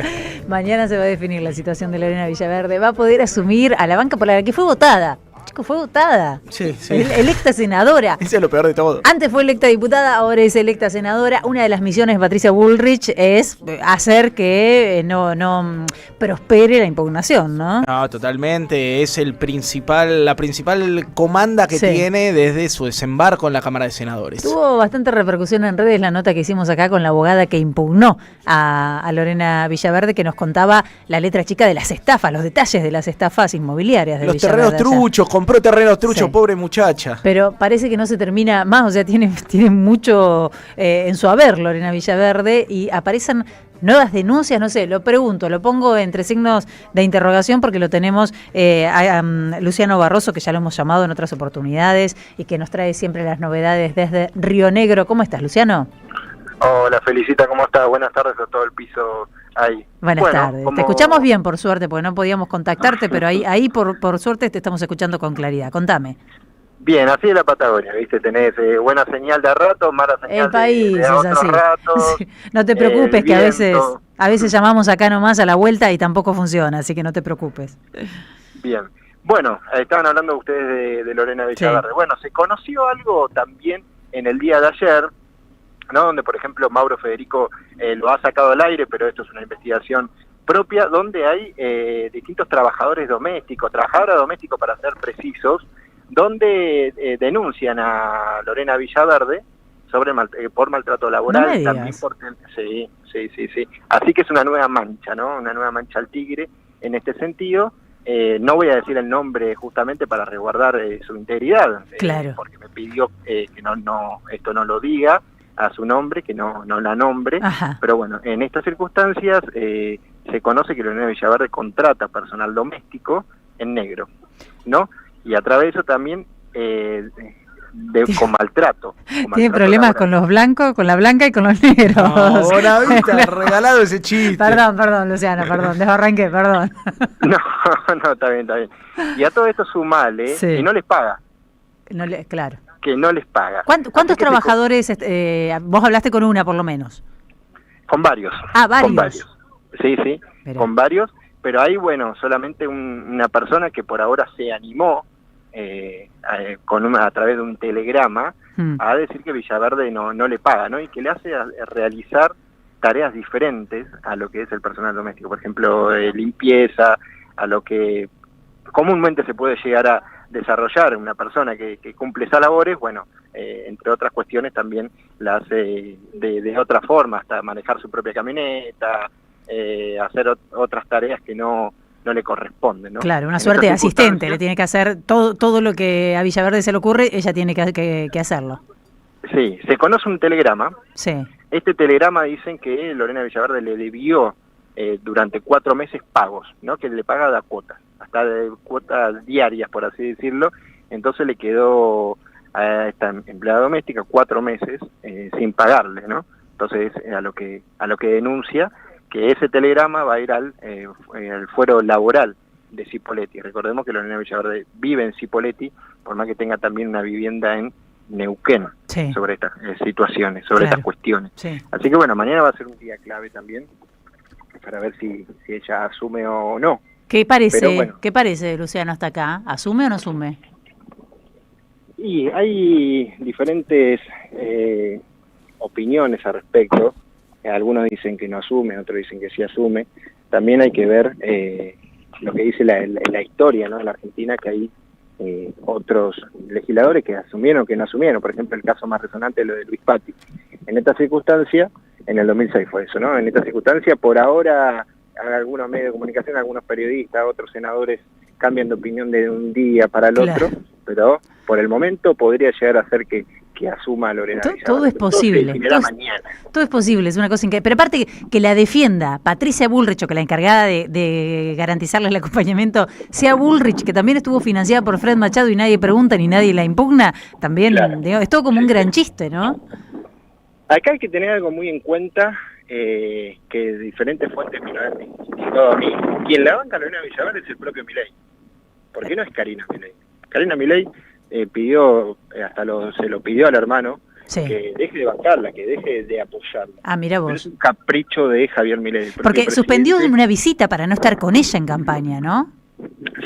Mañana se va a definir la situación de Lorena Villaverde. Va a poder asumir a la banca por la que fue votada. Chico, fue votada. Sí. Electa senadora. Eso es lo peor de todo. Antes fue electa diputada, ahora es electa senadora. Una de las misiones de Patricia Bullrich es hacer que no prospere la impugnación, ¿no? No, totalmente. Es la principal comanda que tiene desde su desembarco en la Cámara de Senadores. Tuvo bastante repercusión en redes la nota que hicimos acá con la abogada que impugnó a Lorena Villaverde, que nos contaba la letra chica de las estafas, los detalles de las estafas inmobiliarias de los Villaverde. Terrenos truchos, compró terrenos truchos, pobre muchacha. Pero parece que no se termina más, o sea, tiene mucho en su haber Lorena Villaverde y aparecen nuevas denuncias, no sé, lo pregunto, lo pongo entre signos de interrogación porque lo tenemos a Luciano Barroso, que ya lo hemos llamado en otras oportunidades y que nos trae siempre las novedades desde Río Negro. ¿Cómo estás, Luciano? Hola, Felicita, ¿cómo estás? Buenas tardes a todo el piso ahí. Buenas tardes. Te escuchamos bien, por suerte, porque no podíamos contactarte, pero ahí por suerte te estamos escuchando con claridad. Contame. Bien, así es la Patagonia, ¿viste? Tenés buena señal de rato, mala señal el país de es otros así. ratos. Sí. No te preocupes, que a veces llamamos acá nomás a la vuelta y tampoco funciona, así que no te preocupes. Bien. Bueno, estaban hablando ustedes de Lorena Villaverde. Sí. Bueno, se conoció algo también en el día de ayer, ¿no? Donde, por ejemplo, Mauro Federico lo ha sacado al aire, pero esto es una investigación propia, donde hay distintos trabajadores domésticos para ser precisos, donde denuncian a Lorena Villaverde sobre por maltrato laboral. No también sí. Así que es una nueva mancha, ¿no? Una nueva mancha al tigre en este sentido. No voy a decir el nombre justamente para resguardar su integridad, claro. Porque me pidió que esto no lo diga a su nombre, que no la nombre. Ajá. Pero bueno, en estas circunstancias se conoce que Lorena Villaverde contrata personal doméstico en negro, ¿no? Y a través de eso también con maltrato. Tiene problemas laboral con los blancos, con la blanca y con los negros. No, Bonavita, regalado ese chiste. Perdón, Luciano, desbarranqué, perdón. No, está bien. Y a todo esto sumale, y no les paga. Claro. Que no les paga. ¿Cuántos trabajadores, vos hablaste con una por lo menos? Con varios. ¿Varios? Con varios. Sí, con varios, pero hay, solamente una persona que por ahora se animó a través de un telegrama a decir que Villaverde no le paga, ¿no? Y que le hace realizar tareas diferentes a lo que es el personal doméstico, por ejemplo, limpieza, a lo que comúnmente se puede llegar a desarrollar una persona que cumple esas labores, entre otras cuestiones también la hace de otra forma, hasta manejar su propia camioneta, hacer otras tareas que no le corresponden, ¿no? Claro, una suerte de asistente, le tiene que hacer todo lo que a Villaverde se le ocurre, ella tiene que hacerlo. Sí, se conoce un telegrama. Sí. Este telegrama dicen que Lorena Villaverde le debió durante 4 meses pagos, ¿no? Que le paga de cuotas, hasta de cuotas diarias, por así decirlo. Entonces le quedó a esta empleada doméstica 4 meses sin pagarle, ¿no? Entonces a lo que denuncia que ese telegrama va a ir al fuero laboral de Cipolletti. Recordemos que Lorena Villaverde vive en Cipolletti, por más que tenga también una vivienda en Neuquén, sobre estas situaciones, sobre estas cuestiones. Sí. Así que mañana va a ser un día clave también para ver si ella asume o no. ¿Qué parece, Luciano, hasta acá? ¿Asume o no asume? Y hay diferentes opiniones al respecto. Algunos dicen que no asume, otros dicen que sí asume. También hay que ver lo que dice la historia, ¿no? En la Argentina, que hay otros legisladores que asumieron, que no asumieron. Por ejemplo, el caso más resonante es lo de Luis Patti. En esta circunstancia, en el 2006 fue eso, ¿no? En esta circunstancia, por ahora, algunos medios de comunicación, algunos periodistas, otros senadores cambian de opinión de un día para el otro, pero por el momento podría llegar a ser que que asuma Lorena Villagrán. Todo es posible. Mañana. Todo es posible, es una cosa increíble. Pero aparte que la defienda Patricia Bullrich, o que la encargada de garantizarle el acompañamiento sea Bullrich, que también estuvo financiada por Fred Machado y nadie pregunta ni nadie la impugna, también digamos, es todo como un gran chiste, ¿no? Acá hay que tener algo muy en cuenta, que diferentes fuentes me lo han indicado a mí. Quien la banca a Lorena Villagrán es el propio Milei. ¿Por qué no es Karina Milei? Karina Milei pidió, se lo pidió al hermano, que deje de bancarla, que deje de apoyarla. Ah, mira vos. Pero es un capricho de Javier Milei. Porque suspendió una visita para no estar con ella en campaña, ¿no?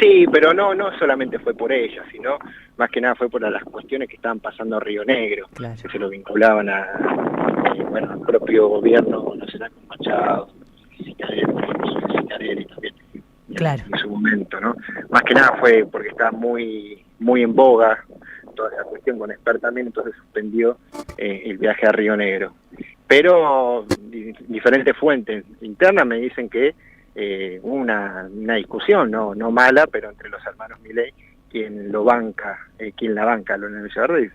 Sí, pero no solamente fue por ella, sino más que nada fue por las cuestiones que estaban pasando a Río Negro, que se lo vinculaban al propio gobierno nacional con Machado, Citarelli también, en su momento, ¿no? Más que nada fue porque estaba muy en boga toda esa cuestión con Esper también, entonces suspendió el viaje a Río Negro. Pero diferentes fuentes internas me dicen que hubo una discusión, no mala, pero entre los hermanos Milei, quien la banca a Lorena Villagrán es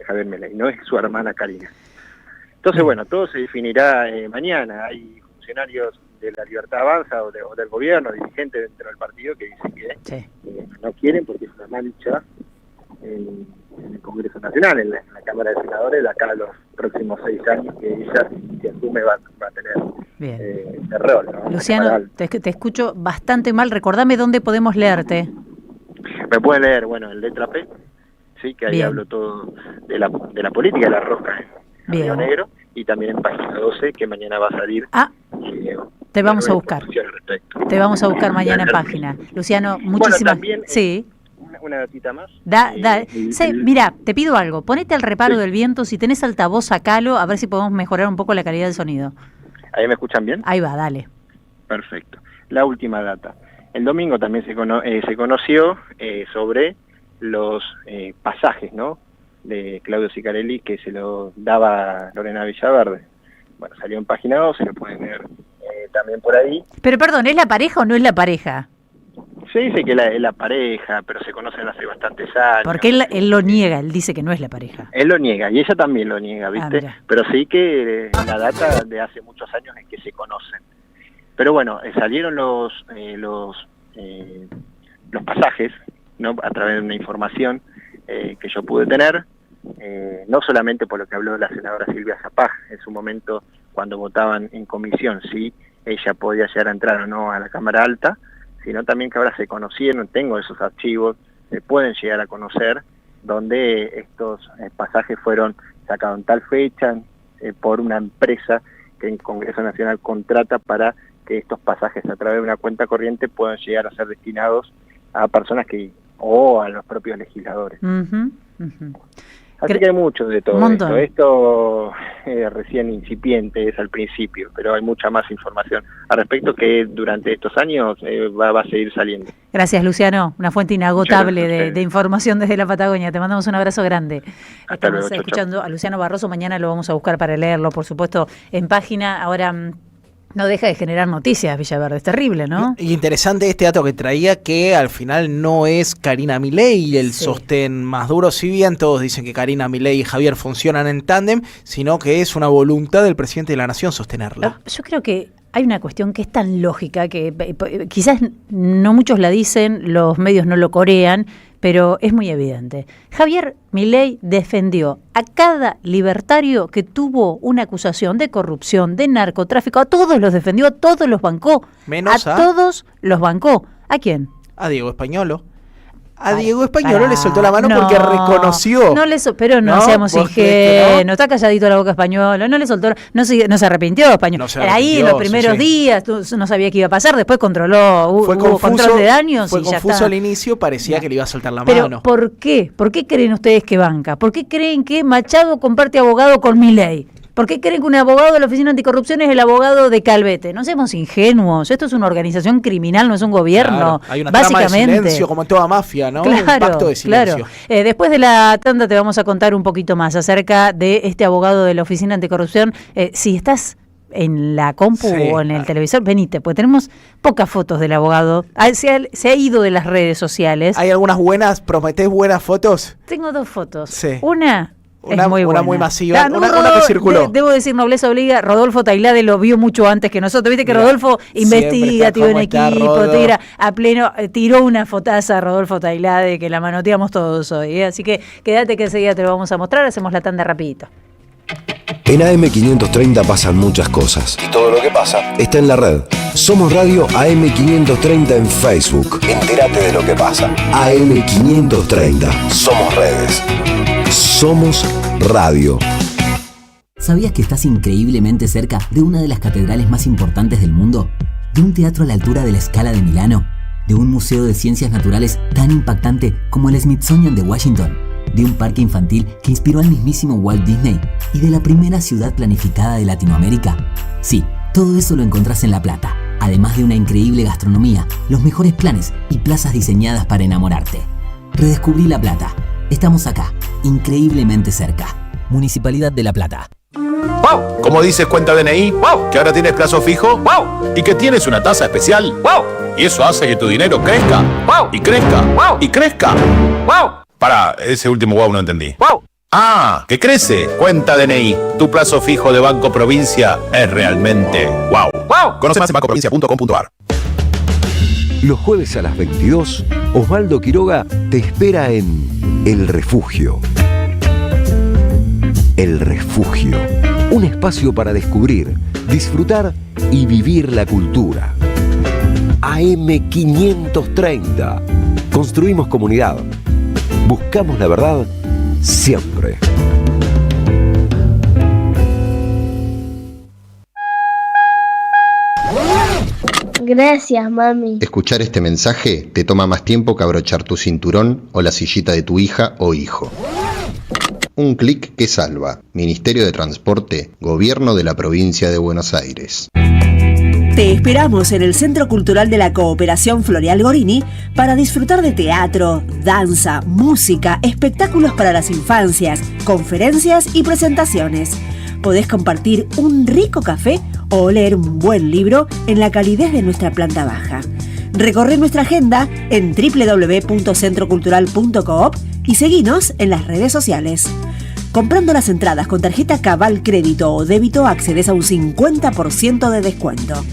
Javier Milei, no es su hermana Karina. Entonces, bueno, todo se definirá mañana. Hay funcionarios de la Libertad Avanza o del gobierno, dirigentes dentro del partido que dicen que no quieren porque es una mancha en el Congreso Nacional, en la Cámara de Senadores, de acá a los próximos 6 años que ella, si asume, va a tener ese rol, ¿no? Luciano, te escucho bastante mal. Recordame dónde podemos leerte. Me pueden leer, en letra P, sí, que ahí hablo todo de la política de la rosca en Río Negro, y también en página 12, que mañana va a salir. Te vamos a buscar. Te vamos a buscar mañana en página. Luciano, muchísimas gracias. Sí. Una datita más. Mira, te pido algo. Ponete al reparo del viento. Si tenés altavoz, sacalo, a ver si podemos mejorar un poco la calidad del sonido. ¿Ahí me escuchan bien? Ahí va, dale. Perfecto. La última data. El domingo también se conoció sobre los pasajes, ¿no?, de Claudio Cicarelli, que se lo daba Lorena Villaverde. Bueno, salió en página 2, se lo pueden leer también por ahí. Pero perdón, ¿es la pareja o no es la pareja? Se dice que es la pareja, pero se conocen hace bastantes años. Porque él lo niega, él dice que no es la pareja. Él lo niega, y ella también lo niega, ¿viste? Pero sí que la data de hace muchos años es que se conocen. Pero bueno, salieron los pasajes, ¿no?, a través de una información que yo pude tener, no solamente por lo que habló la senadora Silvia Zapag en su momento cuando votaban en comisión, si ella podía llegar a entrar o no a la Cámara Alta, sino también que ahora se conocieron, tengo esos archivos, se pueden llegar a conocer, donde estos pasajes fueron sacados en tal fecha por una empresa que el Congreso Nacional contrata para que estos pasajes a través de una cuenta corriente puedan llegar a ser destinados a personas o a los propios legisladores. Así que hay mucho de todo esto. Esto recién incipiente, es al principio, pero hay mucha más información al respecto que durante estos años va a seguir saliendo. Gracias, Luciano. Una fuente inagotable de información desde la Patagonia. Te mandamos un abrazo grande. Estamos escuchando a Luciano Barroso. Mañana lo vamos a buscar para leerlo, por supuesto, en página. Ahora... no deja de generar noticias, Villaverde, es terrible, ¿no? Y interesante este dato que traía, que al final no es Karina Milei el sostén más duro, si bien todos dicen que Karina Milei y Javier funcionan en tándem, sino que es una voluntad del presidente de la Nación sostenerla. Yo creo que hay una cuestión que es tan lógica que quizás no muchos la dicen, los medios no lo corean, pero es muy evidente. Javier Milei defendió a cada libertario que tuvo una acusación de corrupción, de narcotráfico, a todos los defendió, a todos los bancó. Menos a todos los bancó. ¿A quién? A Diego Españolo. A Diego Españolo le soltó la mano porque reconoció. Pero no seamos ingenuos. No está calladito la boca Españolo. No le soltó, no se arrepintió Españolo. Ahí en los primeros días no sabía qué iba a pasar. Después hubo control de daños. Fue y ya confuso está. Al inicio, parecía que le iba a soltar la Pero mano. ¿por qué? ¿Por qué creen ustedes que banca? ¿Por qué creen que Machado comparte abogado con Milei? ¿Por qué creen que un abogado de la Oficina Anticorrupción es el abogado de Calvete? No seamos ingenuos. Esto es una organización criminal, no es un gobierno. Claro, hay una trama de silencio, como en toda mafia, ¿no? Claro, un pacto de silencio. Claro. Después de la tanda te vamos a contar un poquito más acerca de este abogado de la Oficina Anticorrupción. Si estás en la compu o en el televisor, venite, porque tenemos pocas fotos del abogado. Se ha ido de las redes sociales. ¿Hay algunas buenas? ¿Prometés buenas fotos? Tengo 2 fotos. Sí. Una Una muy masiva, Claro, una que circuló. Debo decir, nobleza obliga, Rodolfo Tailade lo vio mucho antes que nosotros. Viste que Rodolfo investiga, tira un equipo, tira a pleno, tiró una fotaza a Rodolfo Tailade que la manoteamos todos hoy. Así que quédate que enseguida te lo vamos a mostrar, hacemos la tanda rapidito. En AM530 pasan muchas cosas. Y todo lo que pasa está en la red. Somos Radio AM530 en Facebook. Entérate de lo que pasa. AM530. Somos redes. Somos radio. ¿Sabías que estás increíblemente cerca de una de las catedrales más importantes del mundo? ¿De un teatro a la altura de la Scala de Milano? ¿De un museo de ciencias naturales tan impactante como el Smithsonian de Washington? ¿De un parque infantil que inspiró al mismísimo Walt Disney? ¿Y de la primera ciudad planificada de Latinoamérica? Sí, todo eso lo encontrás en La Plata, además de una increíble gastronomía, los mejores planes y plazas diseñadas para enamorarte. Redescubrí La Plata. Estamos acá, increíblemente cerca. Municipalidad de La Plata. ¡Wow! Como dices cuenta DNI, ¡wow! Que ahora tienes plazo fijo, ¡wow! Y que tienes una tasa especial, ¡wow! Y eso hace que tu dinero crezca, ¡wow! Y crezca, ¡wow! Y crezca, ¡wow! Pará, ese último wow no entendí. ¡Wow! ¡Ah! ¡Que crece! Cuenta DNI. Tu plazo fijo de Banco Provincia es realmente wow. ¡Wow! Conoce más en bancoprovincia.com.ar. Los jueves a las 22, Osvaldo Quiroga te espera en El Refugio. El Refugio. Un espacio para descubrir, disfrutar y vivir la cultura. AM530. Construimos comunidad. Buscamos la verdad siempre. Gracias, mami. Escuchar este mensaje te toma más tiempo que abrochar tu cinturón o la sillita de tu hija o hijo. Un clic que salva. Ministerio de Transporte, Gobierno de la Provincia de Buenos Aires. Te esperamos en el Centro Cultural de la Cooperación Floreal Gorini para disfrutar de teatro, danza, música, espectáculos para las infancias, conferencias y presentaciones. Podés compartir un rico café o leer un buen libro en la calidez de nuestra planta baja. Recorre nuestra agenda en www.centrocultural.coop y seguinos en las redes sociales. Comprando las entradas con tarjeta Cabal Crédito o Débito accedes a un 50% de descuento.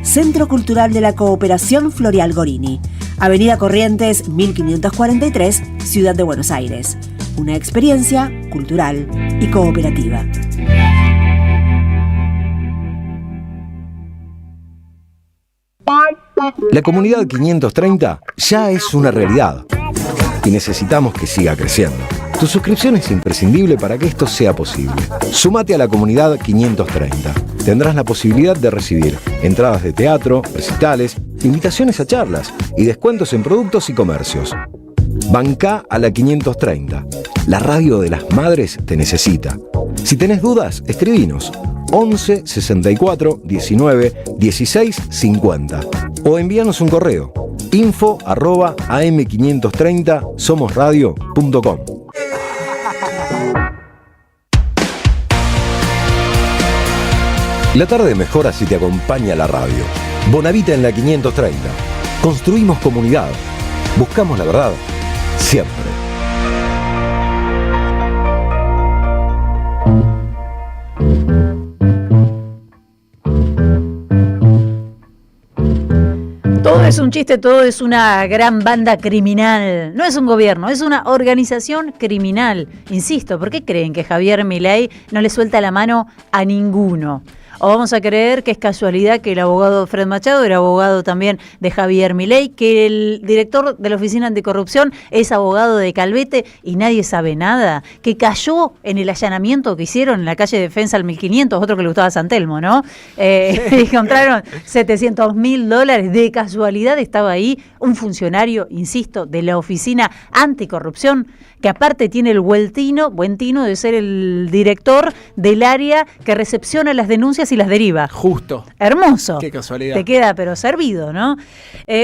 Centro Cultural de la Cooperación Floreal Gorini, Avenida Corrientes 1543, Ciudad de Buenos Aires. Una experiencia cultural y cooperativa. La comunidad 530 ya es una realidad y necesitamos que siga creciendo. Tu suscripción es imprescindible para que esto sea posible. Sumate a la comunidad 530. Tendrás la posibilidad de recibir entradas de teatro, recitales, invitaciones a charlas y descuentos en productos y comercios. Bancá a la 530. La radio de las madres te necesita. Si tenés dudas, escribinos 11 64 19 16 50 o envíanos un correo info@am530somosradio.com. La tarde mejora si te acompaña la radio. Bonavita en la 530. Construimos comunidad. Buscamos la verdad siempre. Todo es un chiste, todo es una gran banda criminal. No es un gobierno, es una organización criminal. Insisto, ¿por qué creen que Javier Milei no le suelta la mano a ninguno? ¿O vamos a creer que es casualidad que el abogado Fred Machado era abogado también de Javier Milei, que el director de la Oficina Anticorrupción es abogado de Calvete y nadie sabe nada? Que cayó en el allanamiento que hicieron en la calle Defensa al 1500, otro que le gustaba a San Telmo, ¿no? Encontraron $700.000. De casualidad estaba ahí un funcionario, insisto, de la Oficina Anticorrupción, que aparte tiene el buen tino de ser el director del área que recepciona las denuncias y las deriva. Justo. Hermoso. Qué casualidad. Te queda pero servido, ¿no?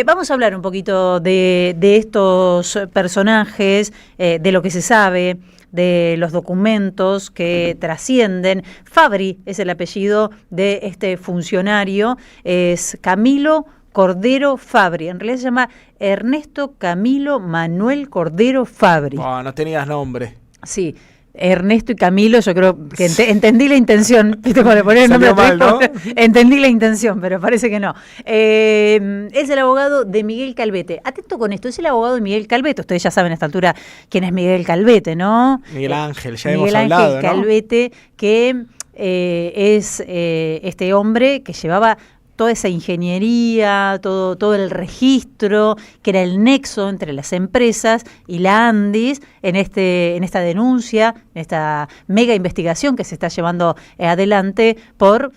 Vamos a hablar un poquito de estos personajes, de lo que se sabe, de los documentos que trascienden. Fabri es el apellido de este funcionario, es Camilo Cordero Fabri. En realidad se llama Ernesto Camilo Manuel Cordero Fabri. No tenías nombre. Sí. Ernesto y Camilo, yo creo que entendí la intención, ¿viste? Cuando le ponen el nombre mal, ¿no? Entendí la intención, pero parece que no. Es el abogado de Miguel Calvete. Atento con esto, es el abogado de Miguel Calvete. Ustedes ya saben a esta altura quién es Miguel Calvete, ¿no? Miguel Ángel, ya Miguel hemos hablado, Ángel Calvete, que es este hombre que llevaba toda esa ingeniería, todo el registro, que era el nexo entre las empresas y la Andis en esta denuncia, en esta mega investigación que se está llevando adelante por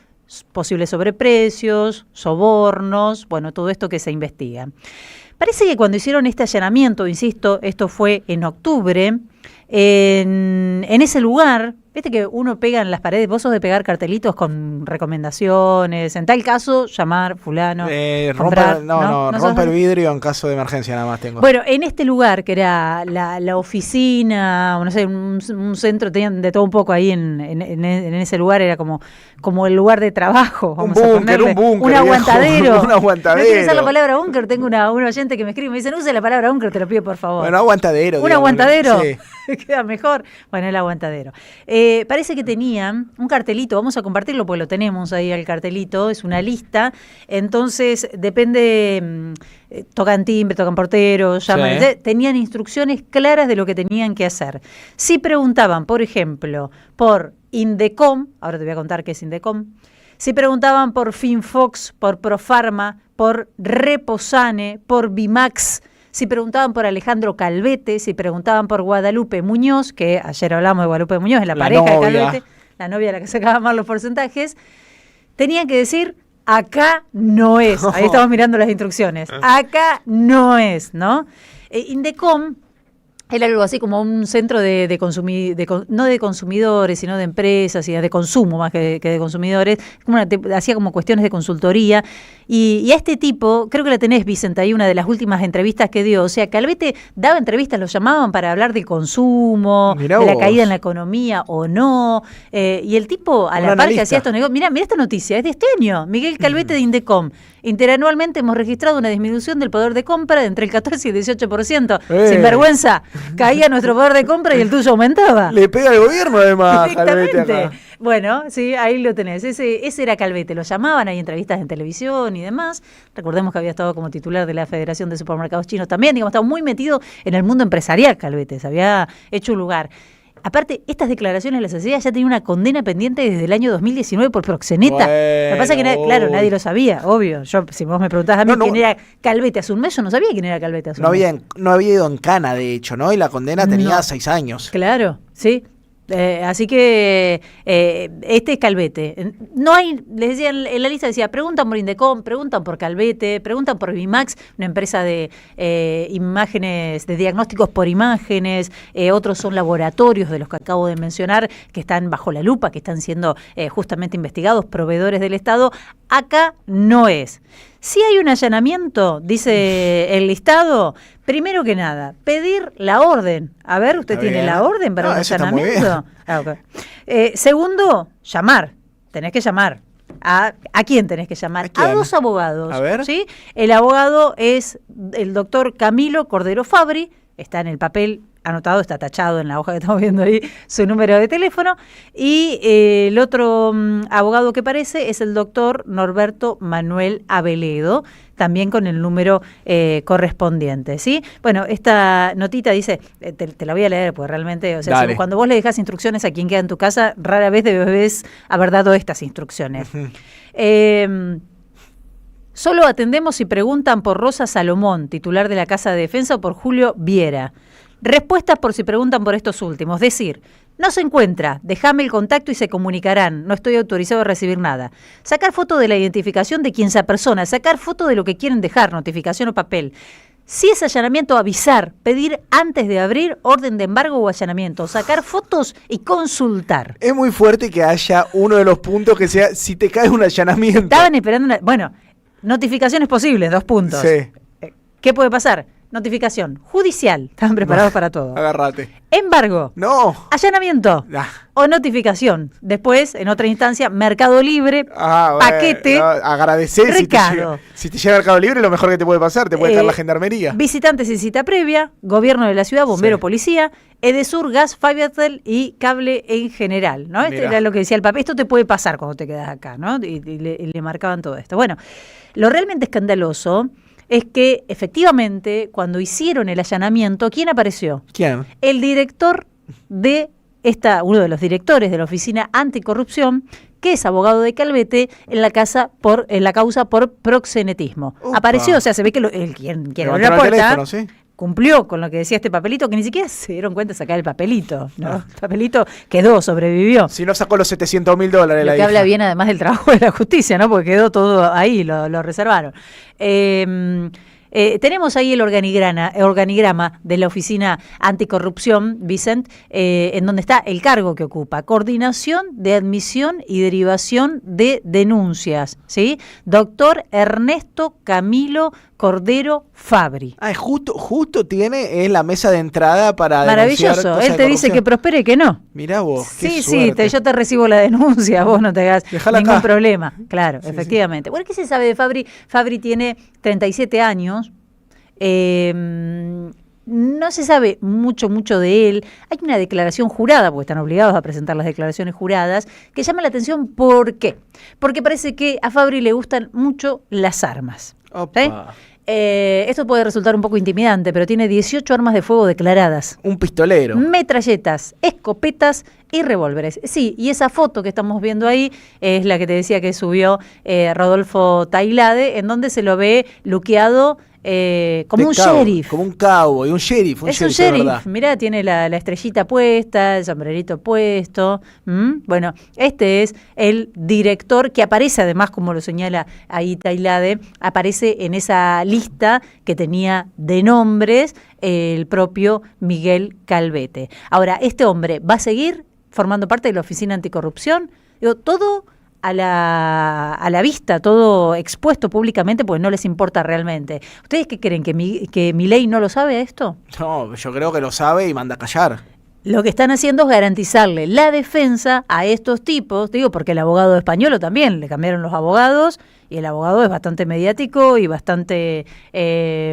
posibles sobreprecios, sobornos, bueno, todo esto que se investiga. Parece que cuando hicieron este allanamiento, insisto, esto fue en octubre, en ese lugar, viste que uno pega en las paredes, vos sos de pegar cartelitos con recomendaciones, en tal caso, llamar fulano, comprar, rompe el vidrio en caso de emergencia, nada más tengo. Bueno, en este lugar, que era la oficina, o no sé, un centro, tenían de todo un poco ahí en ese lugar, era como el lugar de trabajo, vamos a ponerle. Un aguantadero. Un aguantadero. No quiero usar la palabra búnker, tengo una oyente que me escribe y me dice, no use la palabra búnker, te lo pido por favor. Bueno, aguantadero. ¿Un aguantadero? Sí. Queda mejor. Bueno, el aguantadero. Parece que tenían un cartelito, vamos a compartirlo porque lo tenemos ahí el cartelito, es una lista, entonces depende, tocan timbre, tocan porteros, llaman, sí. Tenían instrucciones claras de lo que tenían que hacer. Si preguntaban, por ejemplo, por Indecom, ahora te voy a contar qué es Indecom, si preguntaban por Finfox, por Profarma, por Reposane, por Bimax, si preguntaban por Alejandro Calvete, si preguntaban por Guadalupe Muñoz, que ayer hablamos de Guadalupe Muñoz, es la pareja novia de Calvete, la novia de la que sacaba más los porcentajes, tenían que decir, acá no es. Ahí estamos mirando las instrucciones. Acá no es, ¿no? Indecom era algo así como un centro no de consumidores, sino de empresas y de consumo más que de consumidores, hacía como cuestiones de consultoría. Y a este tipo, creo que la tenés, Vicente, ahí una de las últimas entrevistas que dio. O sea, Calvete daba entrevistas, lo llamaban para hablar del consumo, de la caída en la economía o no. Y el tipo, a la par que hacía estos negocios. Mirá esta noticia, es de este año. Miguel Calvete de Indecom. Interanualmente hemos registrado una disminución del poder de compra de entre el 14 y el 18%. Sin vergüenza, caía nuestro poder de compra y el tuyo aumentaba. Le pega al gobierno además. Directamente. Bueno, sí, ahí lo tenés. Ese era Calvete. Lo llamaban, hay entrevistas en televisión y demás. Recordemos que había estado como titular de la Federación de Supermercados Chinos también. Digamos, estaba muy metido en el mundo empresarial Calvete. Se había hecho un lugar. Aparte, estas declaraciones las hacía, ya tenía una condena pendiente desde el año 2019 por proxeneta. Lo que pasa es que, claro, nadie lo sabía, obvio. Yo, si vos me preguntás a mí quién era Calvete hace un mes, yo no sabía quién era Calvete hace un mes. No había ido en cana, de hecho, ¿no? Y la condena tenía 6 años. Claro, sí. Así que este es Calvete. No hay, les decía en la lista, decía, preguntan por Indecom, preguntan por Calvete, preguntan por Bimax, una empresa de imágenes, de diagnósticos por imágenes, otros son laboratorios de los que acabo de mencionar, que están bajo la lupa, que están siendo justamente investigados, proveedores del Estado. Acá no es. Si hay un allanamiento, dice el listado, primero que nada, pedir la orden. A ver, ¿usted tiene la orden para un allanamiento? Okay. Segundo, llamar. Tenés que llamar. ¿A quién tenés que llamar? A 2 abogados. A ver. ¿Sí? El abogado es el doctor Camilo Cordero Fabri, está en el papel anotado, está tachado en la hoja que estamos viendo ahí, su número de teléfono, y el otro abogado que aparece es el doctor Norberto Manuel Aveledo, también con el número correspondiente, ¿sí? Bueno, esta notita dice, te la voy a leer, porque realmente, o sea, cuando vos le dejás instrucciones a quien queda en tu casa, rara vez debes haber dado estas instrucciones. Solo atendemos si preguntan por Rosa Salomón, titular de la Casa de Defensa, o por Julio Viera. Respuestas por si preguntan por estos últimos. Decir, no se encuentra, déjame el contacto y se comunicarán, no estoy autorizado a recibir nada. Sacar foto de la identificación de quien se apersona, sacar foto de lo que quieren dejar, notificación o papel. Si es allanamiento, avisar, pedir antes de abrir orden de embargo o allanamiento, sacar fotos y consultar. Es muy fuerte que haya uno de los puntos que sea, si te cae un allanamiento. Estaban esperando bueno, notificaciones posibles, 2 puntos. Sí. ¿Qué puede pasar? notificación judicial. Estaban preparados para todo. Agárrate. Embargo. No. Allanamiento. O notificación. Después, en otra instancia, Mercado Libre, paquete. Agradecer si te llega Mercado Libre, lo mejor que te puede pasar, te puede caer la gendarmería. Visitantes sin cita previa, gobierno de la ciudad, bombero, policía, Edesur, gas, Fibertel y cable en general, ¿no? Este era lo que decía el papel. Esto te puede pasar cuando te quedas acá, ¿no? Y le marcaban todo esto. Bueno, lo realmente escandaloso es que efectivamente cuando hicieron el allanamiento, ¿quién apareció? ¿Quién? El director de uno de los directores de la Oficina Anticorrupción, que es abogado de Calvete en la causa por proxenetismo. Upa. Apareció, o sea, se ve que quien abrió la puerta teléfono, ¿sí? Cumplió con lo que decía este papelito, que ni siquiera se dieron cuenta de sacar el papelito, ¿no? El papelito quedó, sobrevivió. Si no sacó los $700.000 Lo que habla bien además del trabajo de la justicia, ¿no? Porque quedó todo ahí, lo reservaron. Tenemos ahí el organigrama de la Oficina Anticorrupción, Vicent, en donde está el cargo que ocupa: coordinación de admisión y derivación de denuncias, ¿sí? Doctor Ernesto Camilo Cordero Fabri. Justo tiene la mesa de entrada para maravilloso, él te dice que prospere y que no. Mirá vos, sí, yo te recibo la denuncia, vos no te hagas ningún problema. Claro, sí, efectivamente. Bueno, ¿qué se sabe de Fabri? Fabri tiene 37 años. No se sabe mucho de él. Hay una declaración jurada, porque están obligados a presentar las declaraciones juradas, que llama la atención. ¿Por qué? Porque parece que a Fabri le gustan mucho las armas. ¿Sí? Esto puede resultar un poco intimidante, pero tiene 18 armas de fuego declaradas. Un pistolero. Metralletas, escopetas y revólveres. Sí, y esa foto que estamos viendo ahí es la que te decía que subió Rodolfo Tailade, en donde se lo ve luqueado como un sheriff. Como un cowboy, un sheriff. Es un sheriff. Mirá, tiene la estrellita puesta, el sombrerito puesto. Bueno, este es el director que aparece, además, como lo señala ahí Tailade, aparece en esa lista que tenía de nombres el propio Miguel Calvete. Ahora, este hombre va a seguir formando parte de la Oficina Anticorrupción. Digo, todo a la vista, todo expuesto públicamente, pues no les importa realmente. ¿Ustedes qué creen? ¿Que Milei no lo sabe esto? No, yo creo que lo sabe y manda a callar. Lo que están haciendo es garantizarle la defensa a estos tipos, digo, porque el abogado español también le cambiaron los abogados, y el abogado es bastante mediático y bastante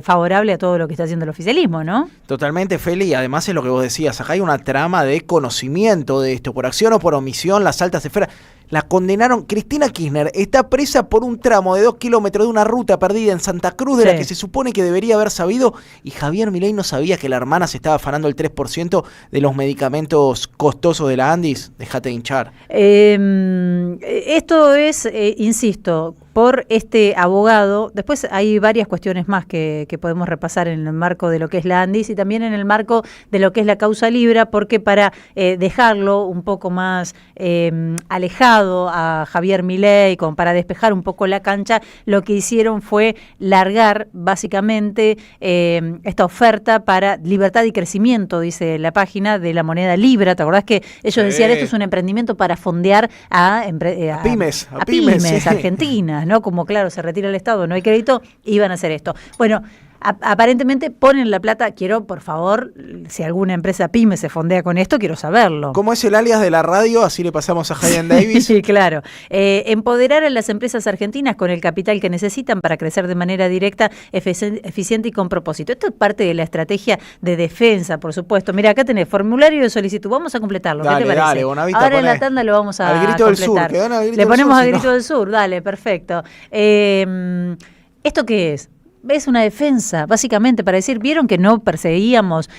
favorable a todo lo que está haciendo el oficialismo, ¿no? Totalmente, Feli, además es lo que vos decías, acá hay una trama de conocimiento de esto, por acción o por omisión, las altas esferas. La condenaron. Cristina Kirchner está presa por un tramo de 2 kilómetros de una ruta perdida en Santa Cruz, de la que se supone que debería haber sabido, y Javier Milei no sabía que la hermana se estaba afanando el 3% de los medicamentos costosos de la Andis. Déjate de hinchar. Esto es, insisto, por este abogado. Después hay varias cuestiones más que podemos repasar en el marco de lo que es la Andis y también en el marco de lo que es la causa Libra, porque para dejarlo un poco más alejado a Javier Milei, como para despejar un poco la cancha, lo que hicieron fue largar básicamente esta oferta para libertad y crecimiento, dice la página, de la moneda Libra. ¿Te acordás que ellos decían esto es un emprendimiento para fondear a pymes argentinas, ¿no? Como claro, se retira el Estado, no hay crédito, iban a hacer esto. Bueno, aparentemente ponen la plata. Quiero, por favor, si alguna empresa pyme se fondea con esto, quiero saberlo. ¿Cómo es el alias de la radio? Así le pasamos a Jayan Davis. Sí, claro. Empoderar a las empresas argentinas con el capital que necesitan para crecer de manera directa, eficiente y con propósito. Esto es parte de la estrategia de defensa, por supuesto. Mira, acá tenés formulario de solicitud. Vamos a completarlo. Dale, ¿qué te parece? Dale, Bonavita, ahora en la tanda lo vamos a al grito completar. Del sur. Al grito le del ponemos sur, al grito del sur. Dale, perfecto. ¿Esto qué es? Es una defensa, básicamente, para decir, ¿vieron que no perseguíamos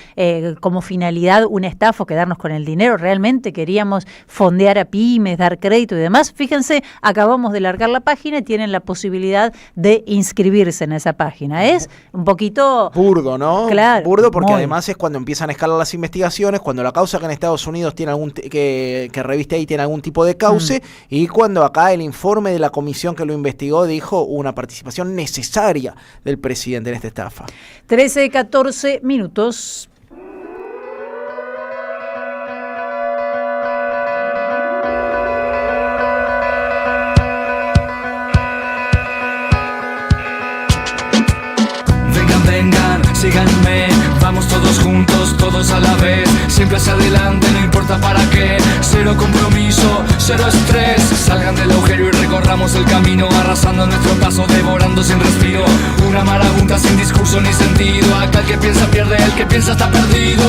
como finalidad una estafa o quedarnos con el dinero? Realmente queríamos fondear a pymes, dar crédito y demás. Fíjense, acabamos de largar la página y tienen la posibilidad de inscribirse en esa página. Es un poquito burdo, ¿no? Claro. Burdo porque además es cuando empiezan a escalar las investigaciones, cuando la causa que en Estados Unidos tiene que reviste ahí tiene algún tipo de cauce, y cuando acá el informe de la comisión que lo investigó dijo una participación necesaria del presidente en esta estafa. 13:14 minutos. Vengan, síganme, vamos todos juntos, todos a la vez, siempre hacia adelante, no importa para qué, cero compromiso, cero estrés, salgan del agujero y recorramos el camino, arrasando nuestro paso, devorando sin respiro, una marabunta sin discurso ni sentido, acá el que piensa pierde, el que piensa está perdido,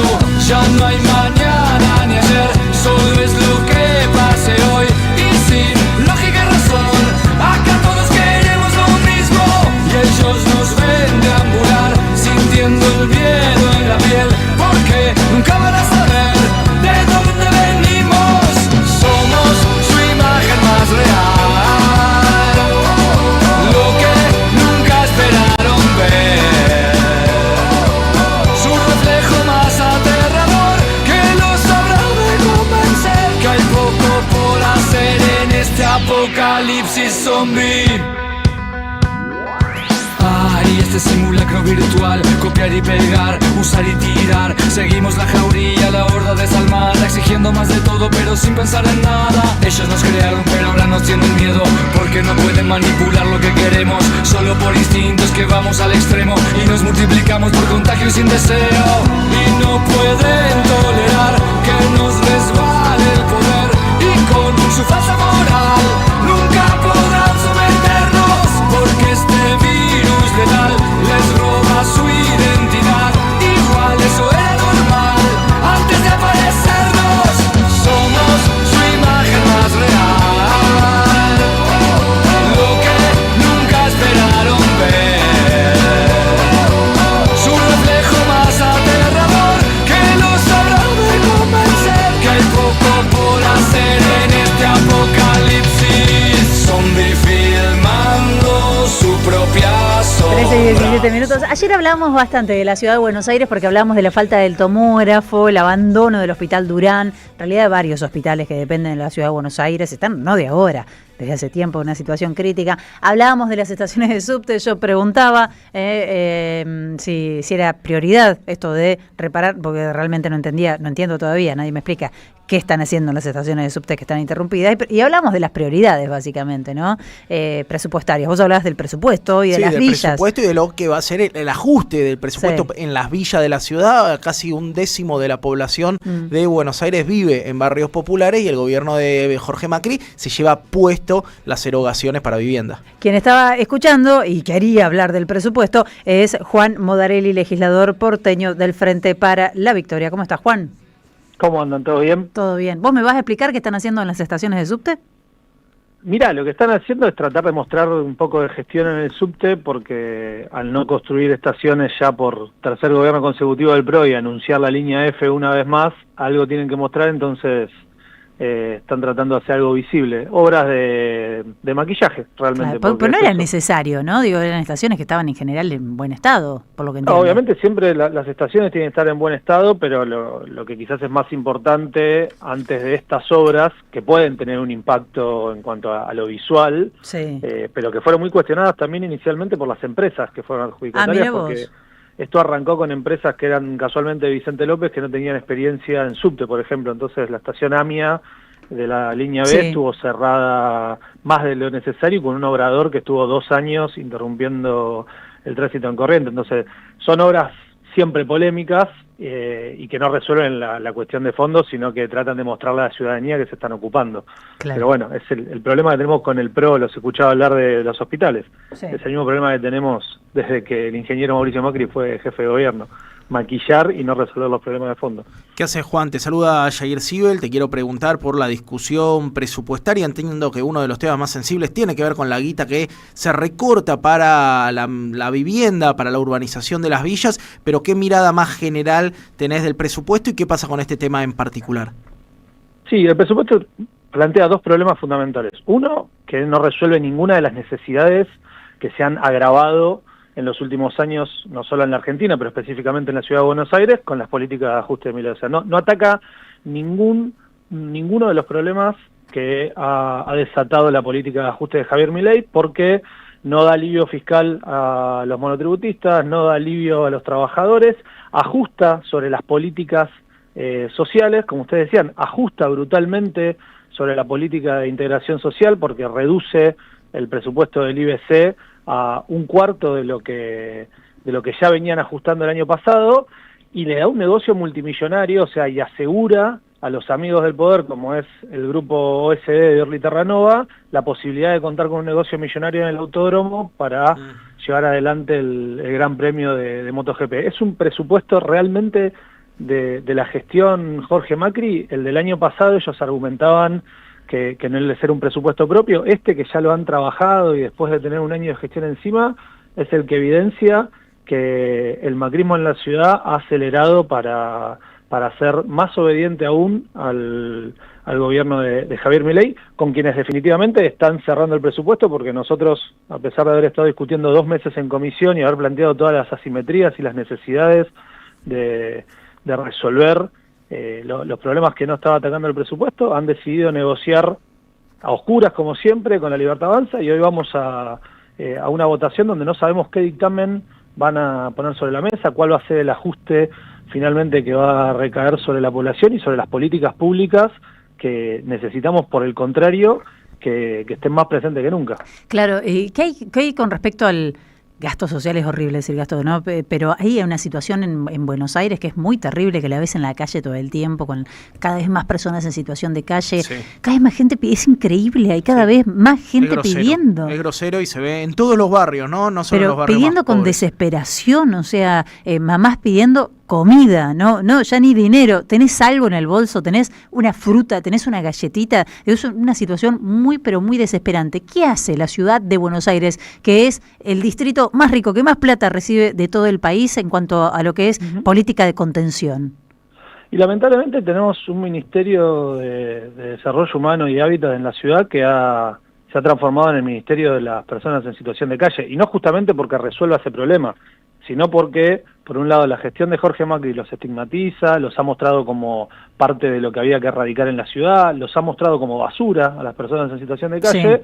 ya no hay mañana ni ayer, solo es lo que pase hoy, y sin lógica y razón, acá todos queremos lo mismo, y ellos nos ven deambular, sintiendo el miedo en la piel, porque nunca van a saber de dónde venimos, somos su imagen más real, lo que nunca esperaron ver, su reflejo más aterrador, que los habrá de convencer, que hay poco por hacer en este apocalipsis zombie. Este simulacro virtual, copiar y pegar, usar y tirar, seguimos la jauría, la horda desalmada, exigiendo más de todo pero sin pensar en nada. Ellos nos crearon pero ahora nos tienen miedo, porque no pueden manipular lo que queremos, solo por instintos que vamos al extremo, y nos multiplicamos por contagio y sin deseo, y no pueden tolerar que nos resbale el poder, y con su falsa moral nunca podrán someternos, porque este virus letal les roba su identidad, igual eso era normal antes de aparecernos, somos su imagen más real, lo que nunca esperaron ver, su reflejo más aterrador, que los habrá de convencer, que hay poco por hacer en este apocalipsis zombie, filmando su propia 13 y 17 minutos. Ayer hablamos bastante de la ciudad de Buenos Aires porque hablamos de la falta del tomógrafo, el abandono del Hospital Durán, en realidad varios hospitales que dependen de la ciudad de Buenos Aires están, no de ahora, desde hace tiempo, en una situación crítica. Hablábamos de las estaciones de subte, yo preguntaba si era prioridad esto de reparar, porque realmente no entiendo todavía, nadie me explica qué están haciendo las estaciones de subte que están interrumpidas, y hablamos de las prioridades básicamente, ¿no? Presupuestarias. Vos hablabas del presupuesto y de las villas. Sí, del presupuesto y de lo que va a ser el ajuste del presupuesto en las villas de la ciudad. Casi 1/10 de la población de Buenos Aires vive en barrios populares, y el gobierno de Jorge Macri se lleva puesto las erogaciones para vivienda. Quien estaba escuchando y quería hablar del presupuesto es Juan Modarelli, legislador porteño del Frente para la Victoria. ¿Cómo estás, Juan? ¿Cómo andan? ¿Todo bien? Todo bien. ¿Vos me vas a explicar qué están haciendo en las estaciones de subte? Mirá, lo que están haciendo es tratar de mostrar un poco de gestión en el subte, porque al no construir estaciones ya por tercer gobierno consecutivo del PRO y anunciar la línea F una vez más, algo tienen que mostrar, entonces están tratando de hacer algo visible. Obras de maquillaje, realmente. Claro, pero no era necesario, ¿no? Digo, eran estaciones que estaban en general en buen estado, por lo que entiendo. No, obviamente siempre las estaciones tienen que estar en buen estado, pero lo que quizás es más importante antes de estas obras, que pueden tener un impacto en cuanto a lo visual, pero que fueron muy cuestionadas también inicialmente por las empresas que fueron adjudicatarias, porque esto arrancó con empresas que eran casualmente de Vicente López, que no tenían experiencia en subte, por ejemplo. Entonces la estación AMIA de la línea B estuvo cerrada más de lo necesario, con un obrador que estuvo 2 años interrumpiendo el tránsito en corriente. Entonces son obras siempre polémicas y que no resuelven la cuestión de fondo, sino que tratan de mostrarle a la ciudadanía que se están ocupando. Claro. Pero bueno, es el problema que tenemos con el PRO, los escuchaba hablar de los hospitales. Es el mismo problema que tenemos desde que el ingeniero Mauricio Macri fue jefe de gobierno. Maquillar y no resolver los problemas de fondo. ¿Qué haces, Juan? Te saluda Jair Sibel. Te quiero preguntar por la discusión presupuestaria, entendiendo que uno de los temas más sensibles tiene que ver con la guita que se recorta para la vivienda, para la urbanización de las villas, pero ¿qué mirada más general tenés del presupuesto y qué pasa con este tema en particular? Sí, el presupuesto plantea 2 problemas fundamentales. Uno, que no resuelve ninguna de las necesidades que se han agravado en los últimos años, no solo en la Argentina, pero específicamente en la ciudad de Buenos Aires, con las políticas de ajuste de Milei. O sea, no ataca ninguno de los problemas que ha desatado la política de ajuste de Javier Milei, porque no da alivio fiscal a los monotributistas, no da alivio a los trabajadores, ajusta sobre las políticas sociales, como ustedes decían, ajusta brutalmente sobre la política de integración social, porque reduce el presupuesto del IBC a 1/4 de lo que lo que ya venían ajustando el año pasado, y le da un negocio multimillonario, o sea, y asegura a los amigos del poder, como es el grupo OSD de Orly Terranova, la posibilidad de contar con un negocio millonario en el autódromo para llevar adelante el Gran Premio de MotoGP. Es un presupuesto realmente de la gestión Jorge Macri. El del año pasado ellos argumentaban que no es de ser un presupuesto propio. Que ya lo han trabajado y después de tener un año de gestión encima, es el que evidencia que el macrismo en la ciudad ha acelerado para ser más obediente aún al gobierno de Javier Milei, con quienes definitivamente están cerrando el presupuesto, porque nosotros, a pesar de haber estado discutiendo 2 meses en comisión y haber planteado todas las asimetrías y las necesidades de resolver los problemas que no estaba atacando el presupuesto, han decidido negociar a oscuras, como siempre, con la Libertad Avanza, y hoy vamos a una votación donde no sabemos qué dictamen van a poner sobre la mesa, cuál va a ser el ajuste finalmente que va a recaer sobre la población y sobre las políticas públicas que necesitamos, por el contrario, que estén más presentes que nunca. Claro, ¿qué hay con respecto al gasto social? Es horrible decir gasto, ¿no? Pero hay una situación en Buenos Aires que es muy terrible, que la ves en la calle todo el tiempo, con cada vez más personas en situación de calle, cada vez más gente, es increíble, hay cada vez más gente pidiendo. Es grosero y se ve en todos los barrios, ¿no? No solo en los barrios pidiendo más con pobres. desesperación, o sea, mamás pidiendo comida, no, ya ni dinero, tenés algo en el bolso, tenés una fruta, tenés una galletita, es una situación muy pero muy desesperante. ¿Qué hace la ciudad de Buenos Aires, que es el distrito más rico, que más plata recibe de todo el país en cuanto a lo que es política de contención? Y lamentablemente tenemos un Ministerio de Desarrollo Humano y Hábitat en la ciudad que se ha transformado en el Ministerio de las Personas en Situación de Calle, y no justamente porque resuelva ese problema, sino porque, por un lado, la gestión de Jorge Macri los estigmatiza, los ha mostrado como parte de lo que había que erradicar en la ciudad, los ha mostrado como basura a las personas en situación de calle,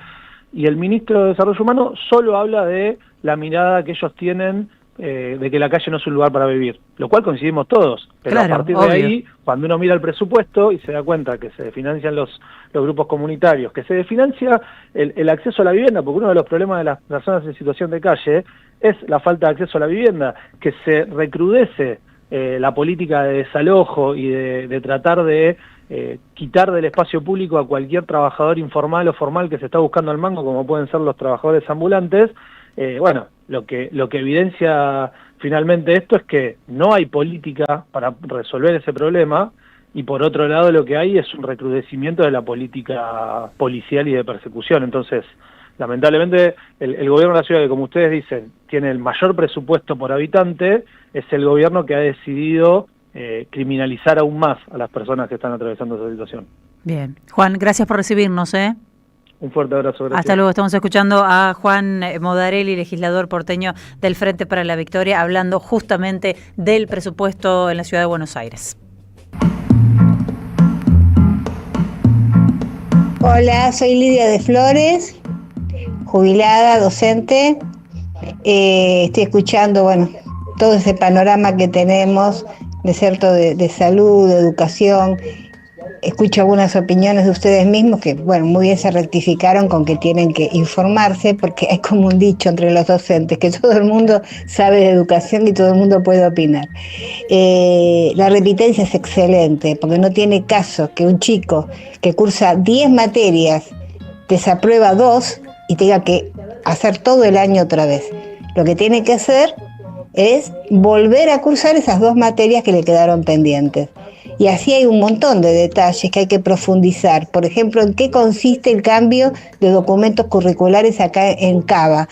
y el ministro de Desarrollo Humano solo habla de la mirada que ellos tienen de que la calle no es un lugar para vivir, lo cual coincidimos todos, pero claro, a partir de ahí, cuando uno mira el presupuesto y se da cuenta que se financian los grupos comunitarios, que se financia el acceso a la vivienda, porque uno de los problemas de las personas en situación de calle es la falta de acceso a la vivienda, que se recrudece la política de desalojo y de tratar de quitar del espacio público a cualquier trabajador informal o formal que se está buscando al mango, como pueden ser los trabajadores ambulantes. Bueno, lo que evidencia finalmente esto es que no hay política para resolver ese problema, y por otro lado lo que hay es un recrudecimiento de la política policial y de persecución. Entonces, lamentablemente, el gobierno de la ciudad, que como ustedes dicen, tiene el mayor presupuesto por habitante, es el gobierno que ha decidido criminalizar aún más a las personas que están atravesando esa situación. Bien. Juan, gracias por recibirnos, Un fuerte abrazo. Gracias. Hasta luego. Estamos escuchando a Juan Modarelli, legislador porteño del Frente para la Victoria, hablando justamente del presupuesto en la ciudad de Buenos Aires. Hola, soy Lidia de Flores, jubilada, docente. Estoy escuchando, todo ese panorama que tenemos, desierto de salud, de educación. Escucho algunas opiniones de ustedes mismos que, muy bien se rectificaron con que tienen que informarse, porque hay como un dicho entre los docentes, que todo el mundo sabe de educación y todo el mundo puede opinar. La repitencia es excelente, porque no tiene caso que un chico que cursa 10 materias desaprueba 2 y tenga que hacer todo el año otra vez. Lo que tiene que hacer es volver a cursar esas 2 materias que le quedaron pendientes. Y así hay un montón de detalles que hay que profundizar. Por ejemplo, ¿en qué consiste el cambio de documentos curriculares acá en Cava?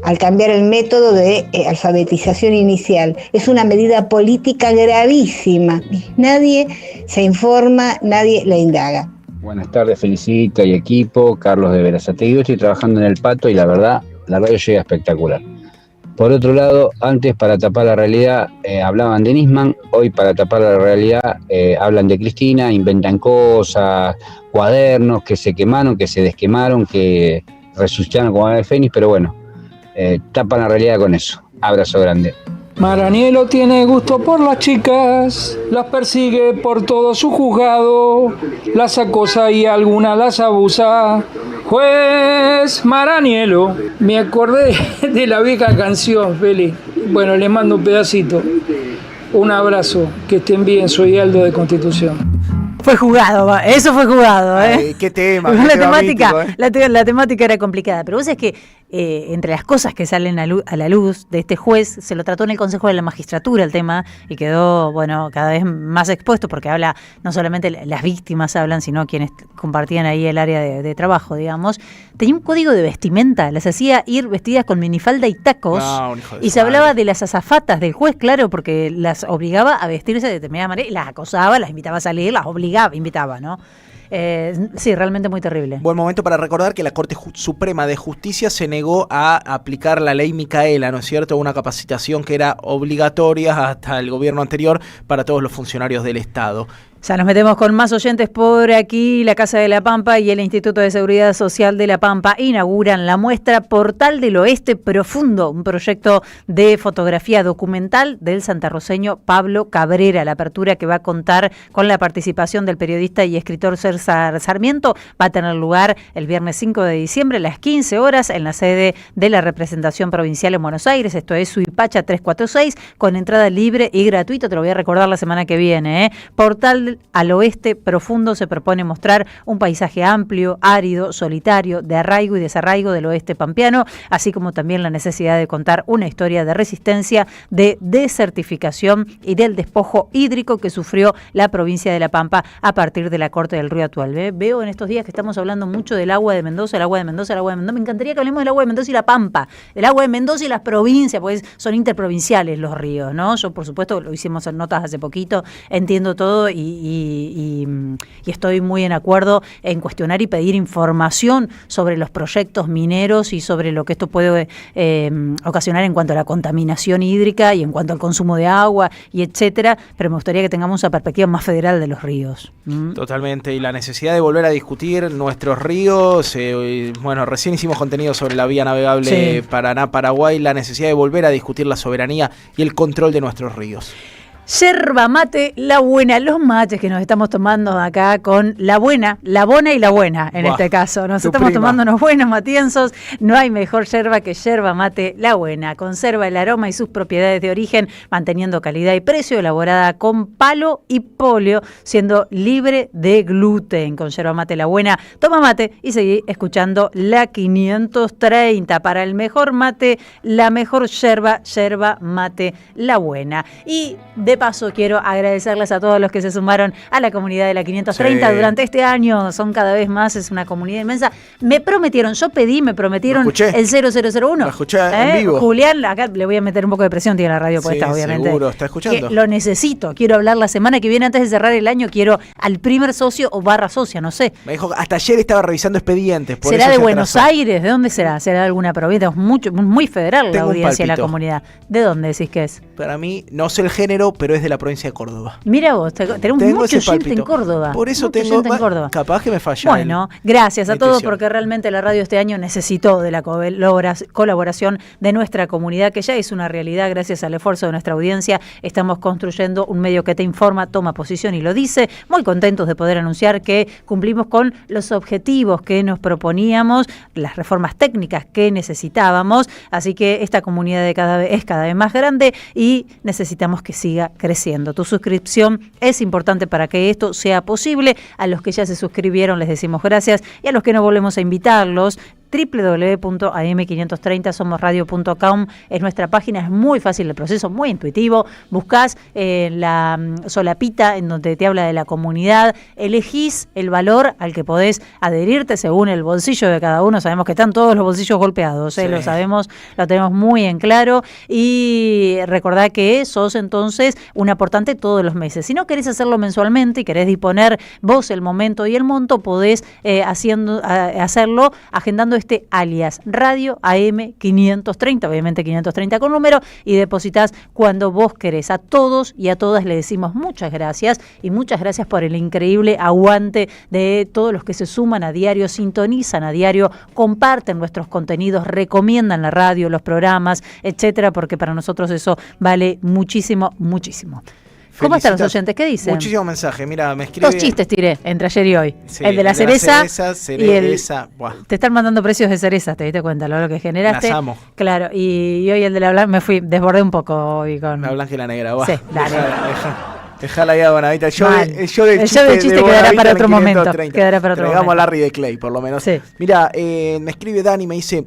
Al cambiar el método de alfabetización inicial. Es una medida política gravísima. Nadie se informa, nadie le indaga. Buenas tardes, Felicita y equipo. Carlos de Verazategui. Yo estoy trabajando en El Pato y la verdad, la radio llega espectacular. Por otro lado, antes para tapar la realidad hablaban de Nisman, hoy para tapar la realidad hablan de Cristina, inventan cosas, cuadernos que se quemaron, que se desquemaron, que resucitaron como ave fénix, pero tapan la realidad con eso. Abrazo grande. Maranielo tiene gusto por las chicas, las persigue por todo su juzgado, las acosa y alguna las abusa. Juez Maranielo, me acordé de la vieja canción, Feli. Bueno, le mando un pedacito. Un abrazo, que estén bien, soy Aldo de Constitución. Fue jugado, eso fue jugado, ¿eh? Ay, qué tema. La temática, mítico, la temática era complicada, pero vos sabés que entre las cosas que salen a la luz de este juez, se lo trató en el Consejo de la Magistratura el tema y quedó, bueno, cada vez más expuesto porque habla, no solamente las víctimas hablan, sino quienes compartían ahí el área de trabajo, digamos. Tenía un código de vestimenta, las hacía ir vestidas con minifalda y tacos, y se hablaba de las azafatas del juez, claro, porque las obligaba a vestirse de determinada manera y las acosaba, las invitaba a salir, las invitaba, ¿no? Sí, realmente muy terrible. Buen momento para recordar que la Corte Suprema de Justicia se negó a aplicar la ley Micaela, ¿no es cierto? Una capacitación que era obligatoria hasta el gobierno anterior para todos los funcionarios del Estado. Ya nos metemos con más oyentes por aquí. La Casa de la Pampa y el Instituto de Seguridad Social de La Pampa inauguran la muestra Portal del Oeste Profundo, un proyecto de fotografía documental del santarroceño Pablo Cabrera. La apertura, que va a contar con la participación del periodista y escritor César Sarmiento, va a tener lugar el viernes 5 de diciembre a las 15 horas en la sede de la representación provincial en Buenos Aires. Esto es Suipacha 346, con entrada libre y gratuita. Te lo voy a recordar la semana que viene, ¿eh? Portal al Oeste Profundo se propone mostrar un paisaje amplio, árido, solitario, de arraigo y desarraigo del oeste pampeano, así como también la necesidad de contar una historia de resistencia, de desertificación y del despojo hídrico que sufrió la provincia de La Pampa a partir de la corte del río Atual. Veo en estos días que estamos hablando mucho del agua de Mendoza, el agua de Mendoza, el agua de Mendoza. Me encantaría que hablemos del agua de Mendoza y La Pampa, del agua de Mendoza y las provincias, pues son interprovinciales los ríos, ¿no? Yo, por supuesto, lo hicimos en notas hace poquito, entiendo todo y estoy muy en acuerdo en cuestionar y pedir información sobre los proyectos mineros y sobre lo que esto puede ocasionar en cuanto a la contaminación hídrica y en cuanto al consumo de agua y etcétera, pero me gustaría que tengamos una perspectiva más federal de los ríos. Totalmente, y la necesidad de volver a discutir nuestros ríos, bueno, recién hicimos contenido sobre la vía navegable Paraná-Paraguay, la necesidad de volver a discutir la soberanía y el control de nuestros ríos. Yerba mate, la buena, los mates que nos estamos tomando acá con la buena, la bona y la buena en este caso. Nos estamos tomando unos buenos matienzos, no hay mejor yerba que yerba mate, la buena. Conserva el aroma y sus propiedades de origen, manteniendo calidad y precio, elaborada con palo y polio, siendo libre de gluten. Con yerba mate, la buena, toma mate y seguí escuchando la 530. Para el mejor mate, la mejor yerba, yerba mate, la buena. Y de paso, quiero agradecerles a todos los que se sumaron a la comunidad de la 530 durante este año. Son cada vez más, es una comunidad inmensa. Me prometieron el 0001. Lo escuché en vivo. Julián, acá le voy a meter un poco de presión, tiene la radio puesta, obviamente. Seguro, está escuchando. Que lo necesito, quiero hablar la semana que viene antes de cerrar el año, quiero al primer socio o barra socia, no sé. Me dijo, hasta ayer estaba revisando expedientes. Por ¿Será eso de Buenos Aires? ¿De dónde será? ¿Será de alguna provincia? Muy federal la audiencia de la comunidad. ¿De dónde decís que es? Para mí, no sé el género, pero es de la provincia de Córdoba. Mira vos, tenemos mucho gente en Córdoba. Por eso tengo en Córdoba. Capaz que me falla. Bueno, gracias a todos, porque realmente la radio este año necesitó de la colaboración de nuestra comunidad, que ya es una realidad gracias al esfuerzo de nuestra audiencia. Estamos construyendo un medio que te informa, toma posición y lo dice. Muy contentos de poder anunciar que cumplimos con los objetivos que nos proponíamos, las reformas técnicas que necesitábamos. Así que esta comunidad es cada vez más grande y necesitamos que siga creciendo. Tu suscripción es importante para que esto sea posible. A los que ya se suscribieron les decimos gracias y a los que no volvemos a invitarlos. www.am530somosradio.com es nuestra página, es muy fácil el proceso, muy intuitivo. Buscás la solapita en donde te habla de la comunidad, elegís el valor al que podés adherirte según el bolsillo de cada uno. Sabemos que están todos los bolsillos golpeados, lo sabemos, lo tenemos muy en claro, y recordá que sos entonces un aportante todos los meses. Si no querés hacerlo mensualmente y querés disponer vos el momento y el monto, podés hacerlo agendando este alias Radio AM530, obviamente 530 con número, y depositas cuando vos querés. A todos y a todas le decimos muchas gracias, y muchas gracias por el increíble aguante de todos los que se suman a diario, sintonizan a diario, comparten nuestros contenidos, recomiendan la radio, los programas, etcétera, porque para nosotros eso vale muchísimo, muchísimo. ¿Cómo están los oyentes? ¿Qué dicen? Muchísimos mensajes. Mira, me escribe... 2 chistes tiré entre ayer y hoy. Sí, el de la cereza y el... Buah. Te están mandando precios de cerezas, te diste cuenta, lo que generaste. Las amo. Claro, y hoy el de la blanca, desbordé un poco hoy con... La blanca y la negra, buah. Sí, dale. Dejala ahí a Bonavita. El show del chiste quedará para otro momento. Traigamos a Larry de Clay, por lo menos. Sí. Mira, me escribe Dani, me dice...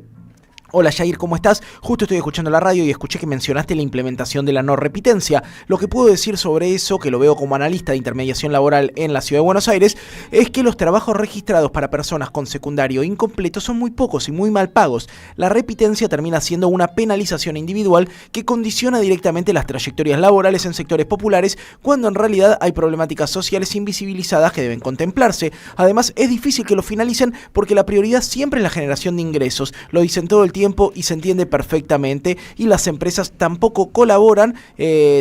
Hola Jair, ¿cómo estás? Justo estoy escuchando la radio y escuché que mencionaste la implementación de la no repitencia. Lo que puedo decir sobre eso, que lo veo como analista de intermediación laboral en la Ciudad de Buenos Aires, es que los trabajos registrados para personas con secundario incompleto son muy pocos y muy mal pagos. La repitencia termina siendo una penalización individual que condiciona directamente las trayectorias laborales en sectores populares, cuando en realidad hay problemáticas sociales invisibilizadas que deben contemplarse. Además, es difícil que lo finalicen porque la prioridad siempre es la generación de ingresos. Lo dicen todo el tiempo y se entiende perfectamente, y las empresas tampoco colaboran,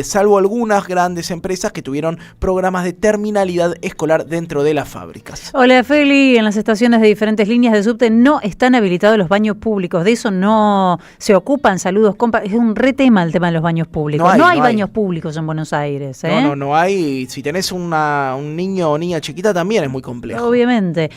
salvo algunas grandes empresas que tuvieron programas de terminalidad escolar dentro de las fábricas. Hola Feli, en las estaciones de diferentes líneas de subte no están habilitados los baños públicos, de eso no se ocupan. Saludos, compa. Es un re tema el tema de los baños públicos. No hay baños públicos en Buenos Aires. No hay. Si tenés un niño o niña chiquita también es muy complejo. Obviamente.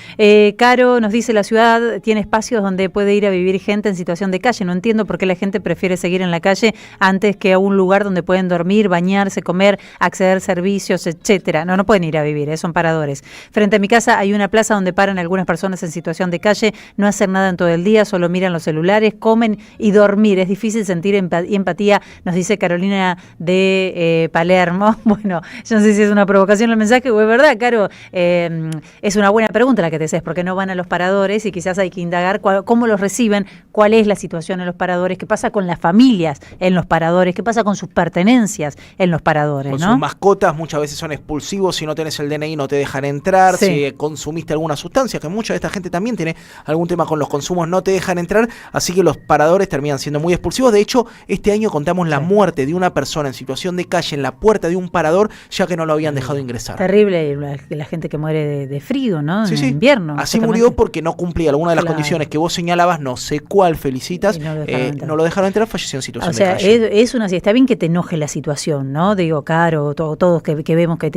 Caro nos dice, la ciudad tiene espacios donde puede ir a vivir gente en situación de calle. No entiendo por qué la gente prefiere seguir en la calle antes que a un lugar donde pueden dormir, bañarse, comer, acceder a servicios, etcétera. No pueden ir a vivir, son paradores. Frente a mi casa hay una plaza donde paran algunas personas en situación de calle, no hacen nada en todo el día, solo miran los celulares, comen y dormir. Es difícil sentir empatía, nos dice Carolina de Palermo. Bueno, yo no sé si es una provocación el mensaje o es verdad, Caro. Es una buena pregunta la que te haces, porque no van a los paradores y quizás hay que indagar cómo los reciben, cuál es la situación en los paradores, qué pasa con las familias en los paradores, qué pasa con sus pertenencias en los paradores, con ¿no? Sus mascotas muchas veces son expulsivos, si no tenés el DNI no te dejan entrar, si consumiste alguna sustancia, que mucha de esta gente también tiene algún tema con los consumos, no te dejan entrar, así que los paradores terminan siendo muy expulsivos. De hecho, este año contamos la muerte de una persona en situación de calle en la puerta de un parador, ya que no lo habían dejado ingresar. Terrible la gente que muere de frío, ¿no? Sí, en invierno. Así murió porque no cumplía alguna de las condiciones que vos señalabas, no sé cuál, Felicitas, no lo dejaron entrar, falleció en situación de calle. Es una, está bien que te enoje la situación, ¿no? Digo, Caro, todos que vemos que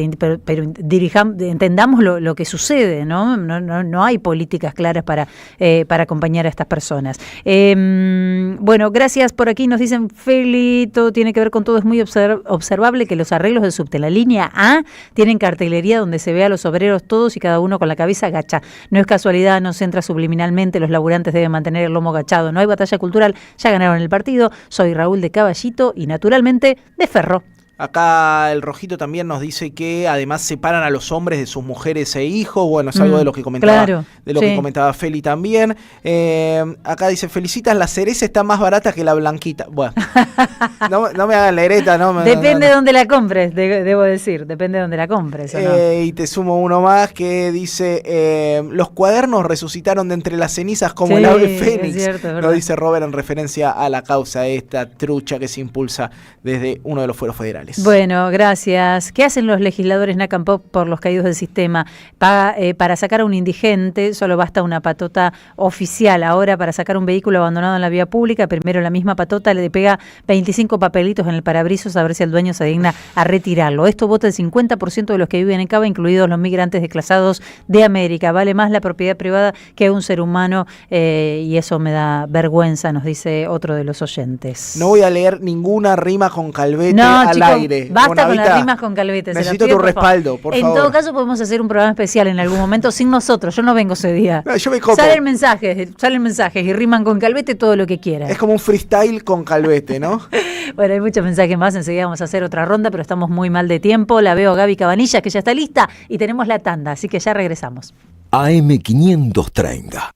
pero entendamos lo que sucede, ¿no? No hay políticas claras para acompañar a estas personas. Bueno, gracias por aquí, nos dicen, Feli, todo tiene que ver con todo, es muy observable que los arreglos del subte, la línea A, tienen cartelería donde se ve a los obreros todos y cada uno con la cabeza agacha. No es casualidad, no se entra subliminalmente, los laburantes deben mantener el lomo agachado. No hay batalla cultural, ya ganaron el partido. Soy Raúl de Caballito y naturalmente de Ferro. Acá el Rojito también nos dice que además separan a los hombres de sus mujeres e hijos. Bueno, es algo de lo que comentaba, que comentaba Feli también. Acá dice, Felicitas, la cereza está más barata que la blanquita. Bueno, no me hagan la hereta. Depende de dónde la compres, debo decir. Depende de dónde la compres. ¿O no? Y te sumo uno más que dice, los cuadernos resucitaron de entre las cenizas como el ave fénix. Es cierto, lo dice Robert en referencia a la causa esta trucha que se impulsa desde uno de los fueros federales. Bueno, gracias. ¿Qué hacen los legisladores Nacampop por los caídos del sistema? Para sacar a un indigente solo basta una patota oficial. Ahora, para sacar un vehículo abandonado en la vía pública, primero la misma patota le pega 25 papelitos en el parabrisas a ver si el dueño se digna a retirarlo. Esto vota el 50% de los que viven en Cava, incluidos los migrantes desplazados de América. Vale más la propiedad privada que un ser humano, y eso me da vergüenza, nos dice otro de los oyentes. No voy a leer ninguna rima con Calvete al aire. Basta con las rimas con Calvete. Necesito tu respaldo, por favor. En todo caso podemos hacer un programa especial en algún momento sin nosotros. Yo no vengo ese día. No, yo me copo. Salen mensajes y riman con Calvete todo lo que quieran. Es como un freestyle con Calvete, ¿no? Bueno, hay muchos mensajes más. Enseguida vamos a hacer otra ronda, pero estamos muy mal de tiempo. La veo a Gaby Cabanillas, que ya está lista, y tenemos la tanda, así que ya regresamos. AM530.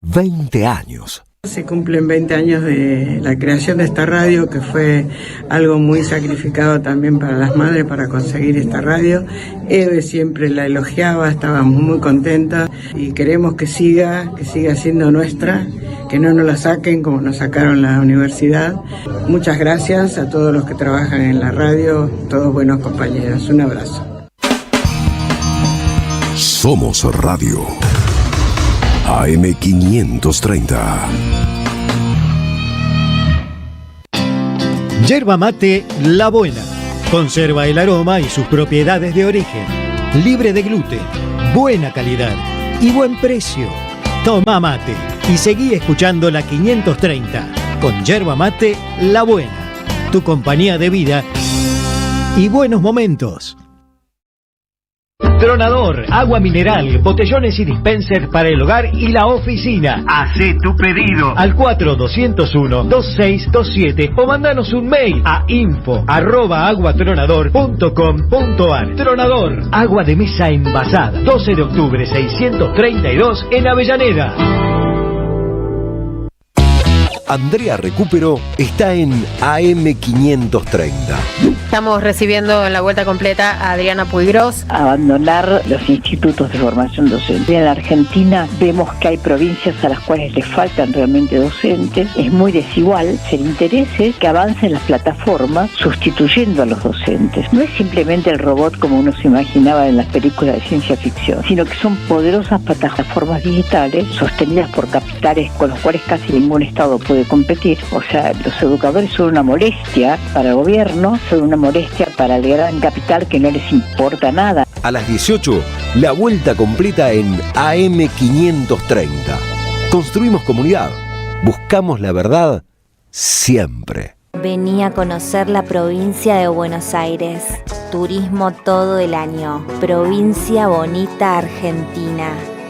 20 años. Se cumplen 20 años de la creación de esta radio, que fue algo muy sacrificado también para las madres para conseguir esta radio. Eve siempre la elogiaba, estábamos muy contentas y queremos que siga siendo nuestra, que no nos la saquen como nos sacaron la universidad. Muchas gracias a todos los que trabajan en la radio, todos buenos compañeros. Un abrazo. Somos Radio. AM530. Yerba mate La Buena. Conserva el aroma y sus propiedades de origen. Libre de gluten, buena calidad y buen precio. Toma mate y seguí escuchando la 530 con yerba mate La Buena. Tu compañía de vida y buenos momentos. Tronador, agua mineral, botellones y dispensers para el hogar y la oficina. Hacé tu pedido al 4201-2627 o mandanos un mail a info@aguatronador.com.ar. Tronador, agua de mesa envasada. 12 de octubre 632 en Avellaneda. Andrea Recupero está en AM530. Estamos recibiendo en la vuelta completa a Adriana Puigros. Abandonar los institutos de formación docente. En la Argentina vemos que hay provincias a las cuales les faltan realmente docentes. Es muy desigual. Se interese que avancen las plataformas sustituyendo a los docentes. No es simplemente el robot como uno se imaginaba en las películas de ciencia ficción, sino que son poderosas plataformas digitales sostenidas por capitales con los cuales casi ningún Estado puede competir. O sea, los educadores son una molestia para el gobierno, son una molestia para el gran capital que no les importa nada. A las 18, la vuelta completa en AM530. Construimos comunidad. Buscamos la verdad siempre. Vení a conocer la provincia de Buenos Aires. Turismo todo el año. Provincia Bonita, Argentina.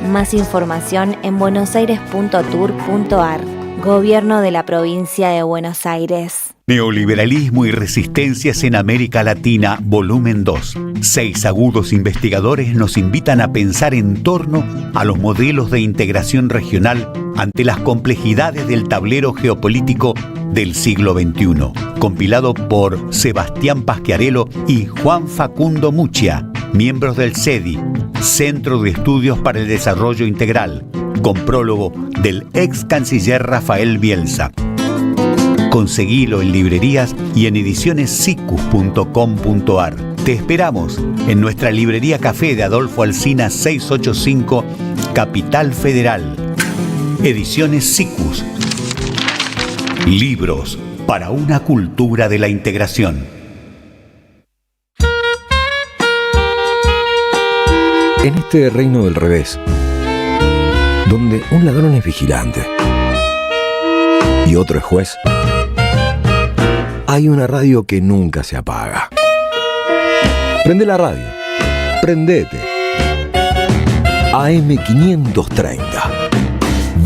Más información en buenosaires.tour.ar. Gobierno de la provincia de Buenos Aires. Neoliberalismo y resistencias en América Latina, volumen 2. 6 agudos investigadores nos invitan a pensar en torno a los modelos de integración regional ante las complejidades del tablero geopolítico del siglo XXI. Compilado por Sebastián Pasquiarello y Juan Facundo Muccia, miembros del CEDI, Centro de Estudios para el Desarrollo Integral, con prólogo del ex canciller Rafael Bielsa. Conseguilo en librerías y en edicionessicus.com.ar. Te esperamos en nuestra librería café de Adolfo Alsina 685, Capital Federal. Ediciones Sicus. Libros para una cultura de la integración. En este reino del revés, donde un ladrón es vigilante y otro es juez, hay una radio que nunca se apaga. Prende la radio. Prendete. AM530.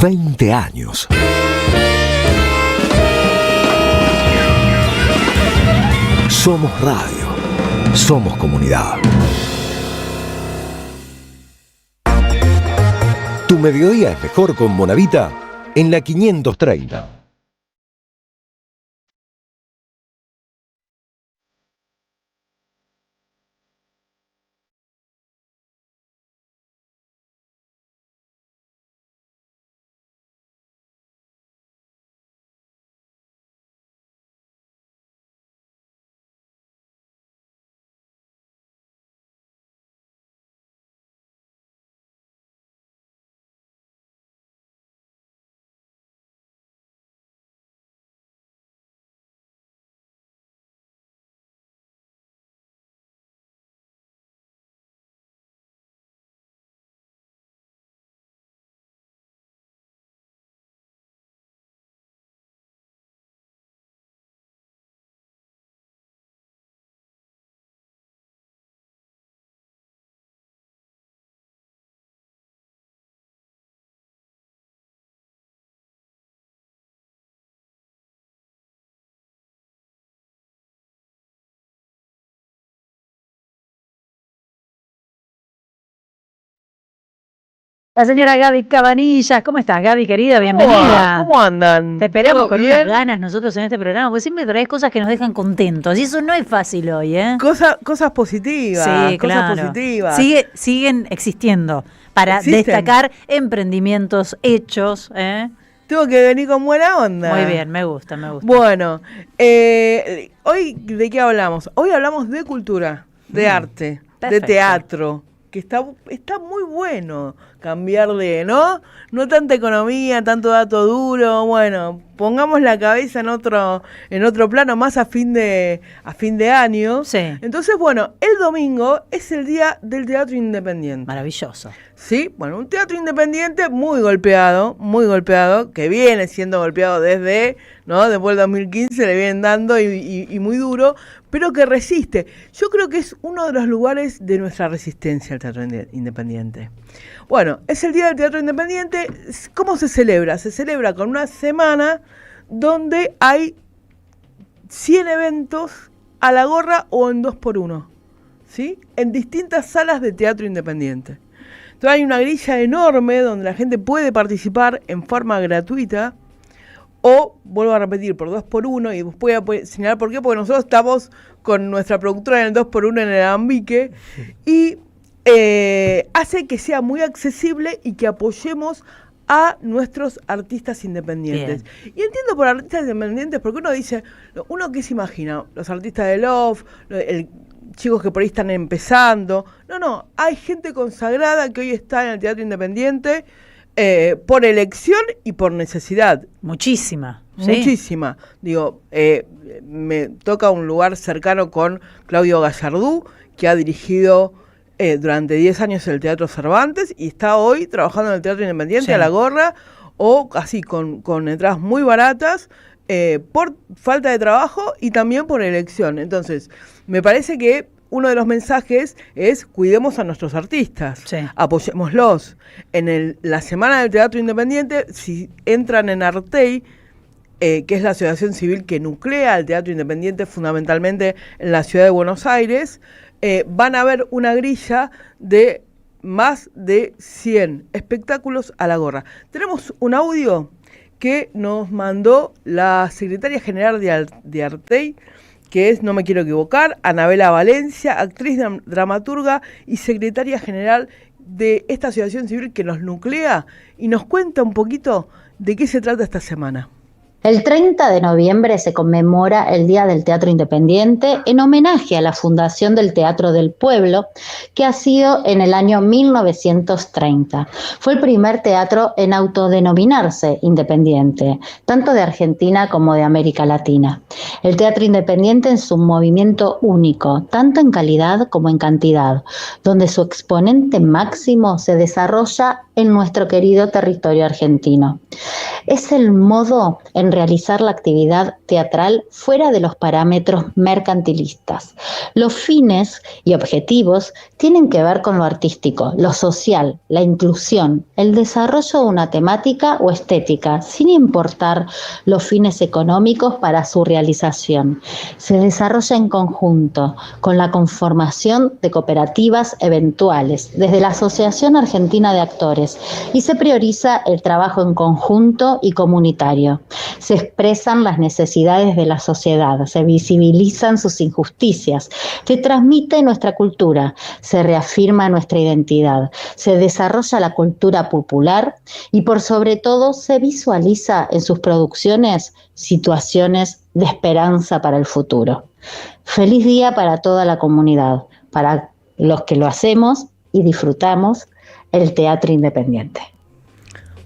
20 años. Somos radio. Somos comunidad. Tu mediodía es mejor con Bonavita en la 530. La señora Gaby Cabanillas, ¿cómo estás, Gaby, querida? Bienvenida. ¿Cómo andan? Te esperamos con bien? unas ganas nosotros en este programa, porque siempre traes cosas que nos dejan contentos, y eso no es fácil hoy, ¿eh? Cosas positivas, sí, cosas claro. positivas. Siguen existiendo para destacar emprendimientos hechos, ¿eh? Tengo que venir con buena onda. Muy bien, me gusta. Bueno, hoy, ¿de qué hablamos? Hoy hablamos de cultura, de arte, perfecto. de teatro, que está muy bueno cambiar de, ¿no? No tanta economía, tanto dato duro, bueno, pongamos la cabeza en otro plano, más a fin de año. Sí. Entonces, bueno, el domingo es el día del teatro independiente. Maravilloso. Sí, bueno, un teatro independiente muy golpeado, que viene siendo golpeado desde, ¿no? Después del 2015 le vienen dando y muy duro, pero que resiste. Yo creo que es uno de los lugares de nuestra resistencia al teatro independiente. Bueno, es el Día del Teatro Independiente. ¿Cómo se celebra? Se celebra con una semana donde hay 100 eventos a la gorra o en 2x1, ¿sí? En distintas salas de teatro independiente. Entonces hay una grilla enorme donde la gente puede participar en forma gratuita o, vuelvo a repetir, por 2x1, y voy a señalar por qué, porque nosotros estamos con nuestra productora en el 2x1 en el Alambique y hace que sea muy accesible y que apoyemos a nuestros artistas independientes. Bien. Y entiendo por artistas independientes porque uno que se imagina, los artistas de Love, chicos que por ahí están empezando. No, hay gente consagrada que hoy está en el teatro independiente por elección y por necesidad. Muchísima. Muchísima. Digo, me toca un lugar cercano con Claudio Gallardú, que ha dirigido durante 10 años el Teatro Cervantes y está hoy trabajando en el Teatro Independiente a la gorra o así con entradas muy baratas por falta de trabajo y también por elección. Entonces, me parece que uno de los mensajes es cuidemos a nuestros artistas, apoyémoslos. En la Semana del Teatro Independiente, si entran en Artey, que es la asociación civil que nuclea el teatro independiente fundamentalmente en la ciudad de Buenos Aires, van a ver una grilla de más de 100 espectáculos a la gorra. Tenemos un audio que nos mandó la secretaria general de Artey, que es, no me quiero equivocar, Anabela Valencia, actriz, dramaturga y secretaria general de esta asociación civil que nos nuclea y nos cuenta un poquito de qué se trata esta semana. El 30 de noviembre se conmemora el Día del Teatro Independiente en homenaje a la fundación del Teatro del Pueblo, que ha sido en el año 1930. Fue el primer teatro en autodenominarse independiente, tanto de Argentina como de América Latina. El teatro independiente es un movimiento único, tanto en calidad como en cantidad, donde su exponente máximo se desarrolla en nuestro querido territorio argentino. Es el modo en realizar la actividad teatral fuera de los parámetros mercantilistas. Los fines y objetivos tienen que ver con lo artístico, lo social, la inclusión, el desarrollo de una temática o estética, sin importar los fines económicos para su realización. Se desarrolla en conjunto con la conformación de cooperativas eventuales, desde la Asociación Argentina de Actores, y se prioriza el trabajo en conjunto y comunitario. Se expresan las necesidades de la sociedad, se visibilizan sus injusticias, se transmite nuestra cultura, se reafirma nuestra identidad, se desarrolla la cultura popular y por sobre todo se visualiza en sus producciones situaciones de esperanza para el futuro. Feliz día para toda la comunidad, para los que lo hacemos y disfrutamos el teatro independiente.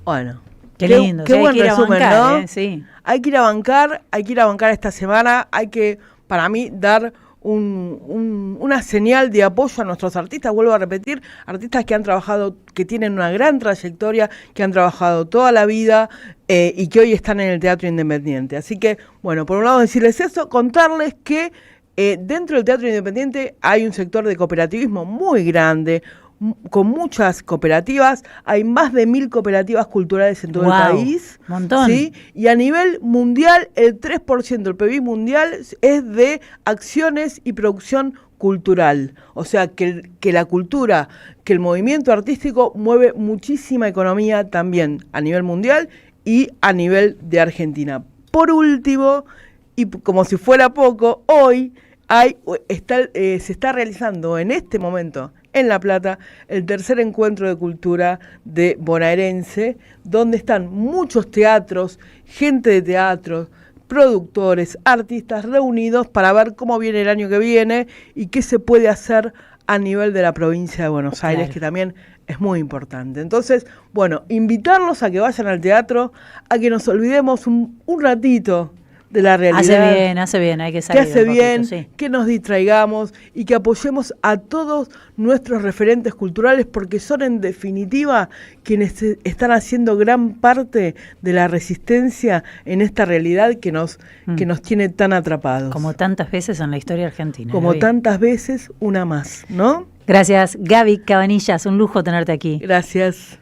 Bueno, qué lindo, qué buen resumen, bancar, ¿no? Sí. Hay que ir a bancar esta semana, hay que, para mí, dar una señal de apoyo a nuestros artistas, vuelvo a repetir, artistas que han trabajado, que tienen una gran trayectoria, que han trabajado toda la vida y que hoy están en el teatro independiente. Así que, bueno, por un lado decirles eso, contarles que dentro del teatro independiente hay un sector de cooperativismo muy grande, con muchas cooperativas, hay más de 1000 cooperativas culturales en todo el país. Montón. ¿Sí? Y a nivel mundial, el 3% del PIB mundial es de acciones y producción cultural. O sea, que la cultura, que el movimiento artístico mueve muchísima economía también a nivel mundial y a nivel de Argentina. Por último, y como si fuera poco, hoy se está realizando en este momento en La Plata el tercer encuentro de cultura de bonaerense, donde están muchos teatros, gente de teatro, productores, artistas reunidos para ver cómo viene el año que viene y qué se puede hacer a nivel de la provincia de Buenos Aires, que también es muy importante. Entonces, bueno, invitarlos a que vayan al teatro, a que nos olvidemos un ratito de la realidad. Hace bien, hay que salir. Que hace bien, que nos distraigamos y que apoyemos a todos nuestros referentes culturales, porque son en definitiva quienes están haciendo gran parte de la resistencia en esta realidad que nos tiene tan atrapados. Como tantas veces en la historia argentina. Como tantas veces, una más, ¿no? Gracias, Gaby Cabanillas, un lujo tenerte aquí. Gracias.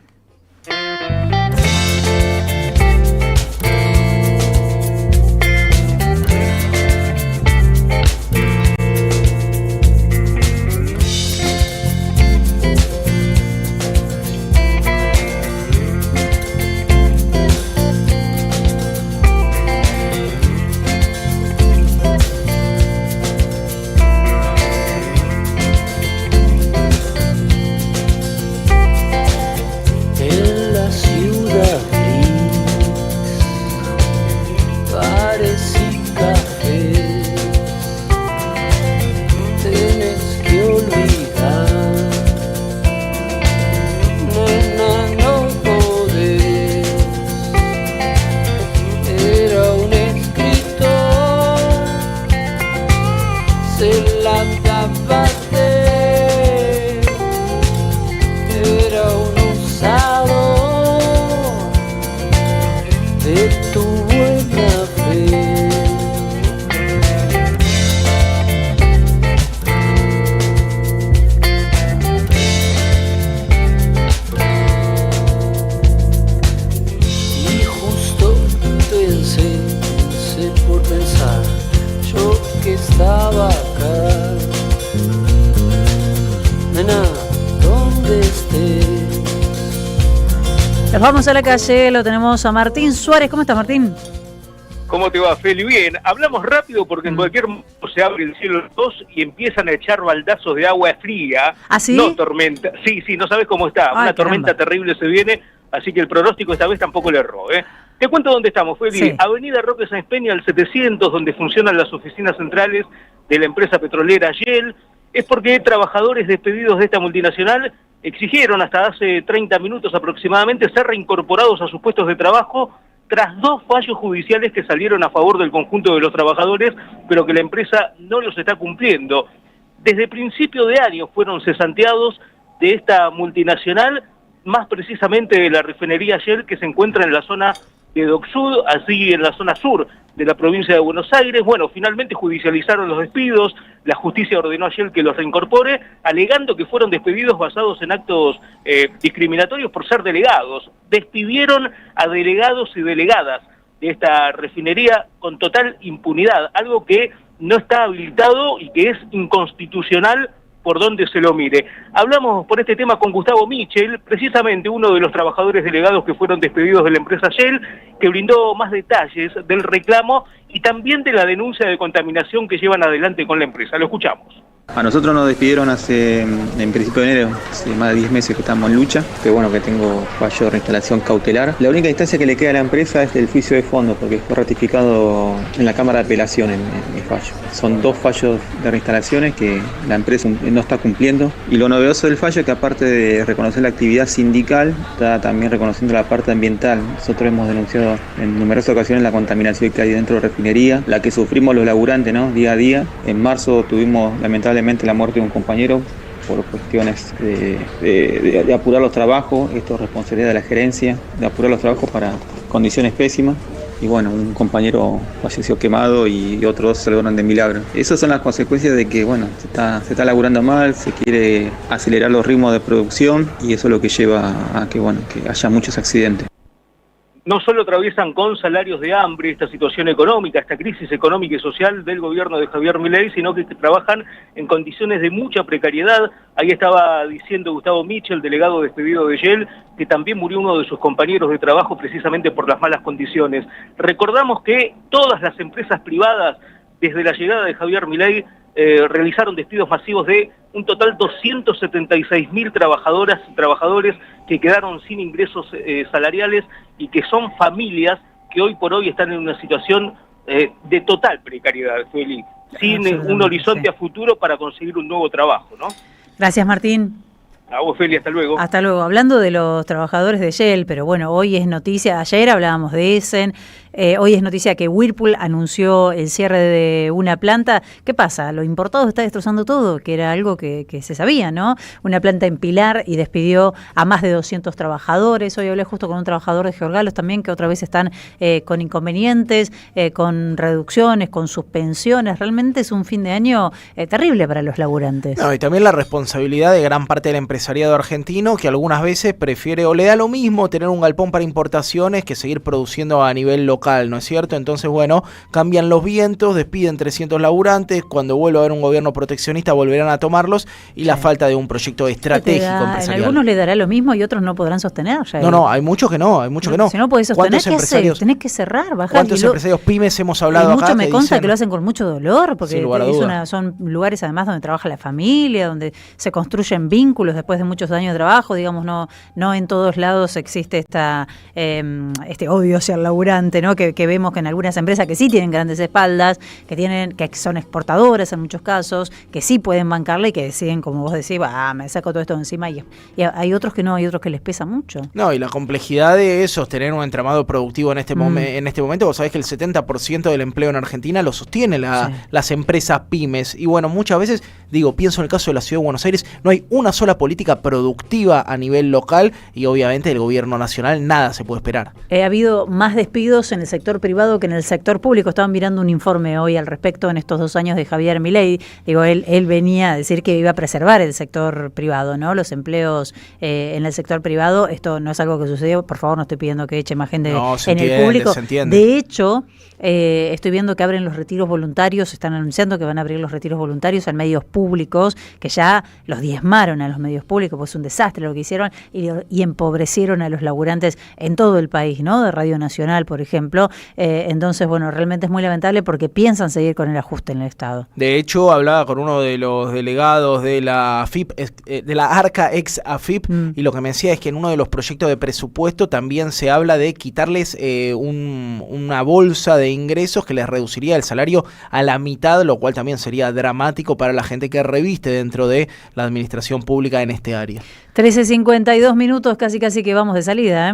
Nos vamos a la calle, lo tenemos a Martín Suárez. ¿Cómo estás, Martín? ¿Cómo te va, Feli? Bien, hablamos rápido porque en cualquier momento se abre el cielo 2 y empiezan a echar baldazos de agua fría. ¿Ah, sí? No tormenta. Sí, no sabes cómo está. Una tormenta terrible se viene, así que el pronóstico esta vez tampoco le erró, ¿eh? Te cuento dónde estamos, Feli. Sí. Avenida Roque Sáenz Peña, al 700, donde funcionan las oficinas centrales de la empresa petrolera Shell. Es porque trabajadores despedidos de esta multinacional exigieron hasta hace 30 minutos aproximadamente ser reincorporados a sus puestos de trabajo tras 2 fallos judiciales que salieron a favor del conjunto de los trabajadores, pero que la empresa no los está cumpliendo. Desde principio de año fueron cesanteados de esta multinacional, más precisamente de la refinería Shell, que se encuentra en la zona de Dock Sud, así en la zona sur de la provincia de Buenos Aires. Bueno, finalmente judicializaron los despidos, la justicia ordenó a Shell que los reincorpore, alegando que fueron despedidos basados en actos discriminatorios por ser delegados. Despidieron a delegados y delegadas de esta refinería con total impunidad, algo que no está habilitado y que es inconstitucional por donde se lo mire. Hablamos por este tema con Gustavo Michel, precisamente uno de los trabajadores delegados que fueron despedidos de la empresa Shell, que brindó más detalles del reclamo y también de la denuncia de contaminación que llevan adelante con la empresa. Lo escuchamos. A nosotros nos despidieron en principio de enero, hace más de 10 meses que estamos en lucha, que bueno, que tengo fallo de reinstalación cautelar. La única instancia que le queda a la empresa es el juicio de fondo, porque fue ratificado en la Cámara de Apelación en mi fallo. Son 2 fallos de reinstalaciones que la empresa no está cumpliendo. Y lo novedoso del fallo es que aparte de reconocer la actividad sindical, está también reconociendo la parte ambiental. Nosotros hemos denunciado en numerosas ocasiones la contaminación que hay dentro de la refinería, la que sufrimos los laburantes, ¿no? Día a día. En marzo tuvimos lamentablemente la muerte de un compañero por cuestiones de apurar los trabajos. Esto es responsabilidad de la gerencia, de apurar los trabajos para condiciones pésimas. Y bueno, un compañero falleció quemado y otros 2 salvaron de milagro. Esas son las consecuencias de que bueno, se está laburando mal, se quiere acelerar los ritmos de producción y eso es lo que lleva a que haya muchos accidentes. No solo atraviesan con salarios de hambre esta situación económica, esta crisis económica y social del gobierno de Javier Milei, sino que trabajan en condiciones de mucha precariedad. Ahí estaba diciendo Gustavo Michel, delegado despedido de Shell, que también murió uno de sus compañeros de trabajo precisamente por las malas condiciones. Recordamos que todas las empresas privadas, desde la llegada de Javier Milei, realizaron despidos masivos de un total 276.000 trabajadoras y trabajadores que quedaron sin ingresos salariales y que son familias que hoy por hoy están en una situación de total precariedad, Feli, sin un horizonte a futuro para conseguir un nuevo trabajo, ¿no? Gracias, Martín. A vos, Feli, hasta luego. Hasta luego. Hablando de los trabajadores de Shell, pero bueno, hoy es noticia, ayer hablábamos de Essen, hoy es noticia que Whirlpool anunció el cierre de una planta. ¿Qué pasa? Lo importado está destrozando todo, que era algo que se sabía, ¿no? Una planta en Pilar y despidió a más de 200 trabajadores. Hoy hablé justo con un trabajador de Georgalos también, que otra vez están con inconvenientes, con reducciones, con suspensiones. Realmente es un fin de año terrible para los laburantes. No, y también la responsabilidad de gran parte del empresariado argentino, que algunas veces prefiere o le da lo mismo tener un galpón para importaciones que seguir produciendo a nivel local, ¿no es cierto? Entonces, bueno, cambian los vientos, despiden 300 laburantes, cuando vuelva a haber un gobierno proteccionista volverán a tomarlos, y la falta de un proyecto estratégico empresarial. A algunos le dará lo mismo y otros no podrán sostener. No, hay muchos que no, que no. Si no podés sostener, ¿qué haces? Tenés que cerrar, bajar. ¿Cuántos empresarios pymes hemos hablado acá? Mucho me consta que lo hacen con mucho dolor, porque son lugares además donde trabaja la familia, donde se construyen vínculos después de muchos años de trabajo, digamos, no en todos lados existe este odio hacia el laburante, ¿no? Que vemos que en algunas empresas que sí tienen grandes espaldas, que son exportadoras en muchos casos, que sí pueden bancarle y que deciden, como vos decís, me saco todo esto de encima, y hay otros que no, hay otros que les pesa mucho. No, y la complejidad de sostener un entramado productivo en este momento, vos sabés que el 70% del empleo en Argentina lo sostiene las empresas pymes, y bueno, muchas veces, pienso en el caso de la Ciudad de Buenos Aires, no hay una sola política productiva a nivel local, y obviamente del gobierno nacional nada se puede esperar. Ha habido más despidos en el sector privado que en el sector público. Estaban mirando un informe hoy al respecto en estos 2 años de Javier Milei. Él venía a decir que iba a preservar el sector privado, ¿no? Los empleos en el sector privado. Esto no es algo que sucedió. Por favor, no estoy pidiendo que eche más gente el público. De hecho, estoy viendo que abren los retiros voluntarios, están anunciando que van a abrir los retiros voluntarios en medios públicos, que ya los diezmaron a los medios públicos, pues es un desastre lo que hicieron, y empobrecieron a los laburantes en todo el país, ¿no? De Radio Nacional, por ejemplo. Entonces, bueno, realmente es muy lamentable porque piensan seguir con el ajuste en el Estado. De hecho, hablaba con uno de los delegados de la AFIP, de la ARCA ex AFIP, y lo que me decía es que en uno de los proyectos de presupuesto también se habla de quitarles una bolsa de ingresos que les reduciría el salario a la mitad, lo cual también sería dramático para la gente que reviste dentro de la administración pública en este área. 13:52 minutos, casi que vamos de salida, ¿eh?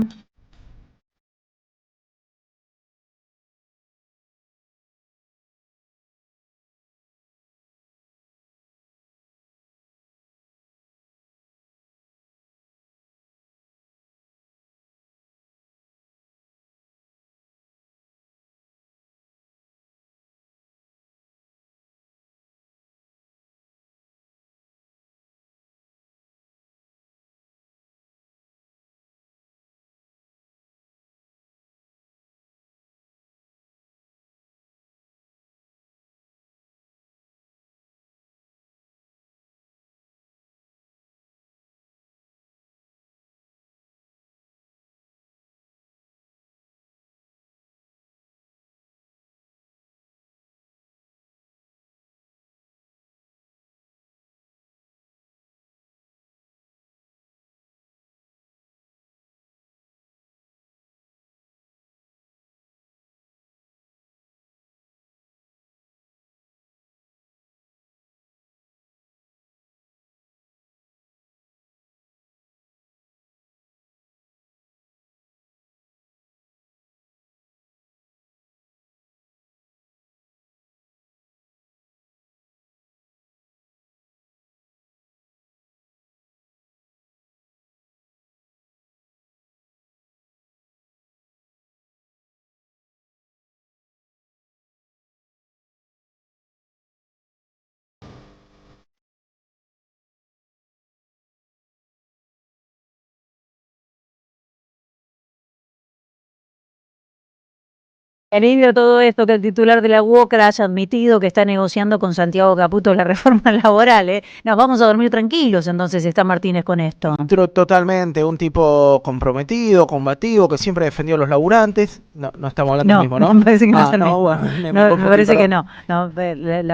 Alivio todo esto que el titular de la UOCRA haya admitido que está negociando con Santiago Caputo la reforma laboral, ¿eh? Nos vamos a dormir tranquilos entonces, está Martínez con esto. Totalmente, un tipo comprometido, combativo, que siempre defendió a los laburantes. No estamos hablando del mismo, ¿no? Me parece que me parece que no. La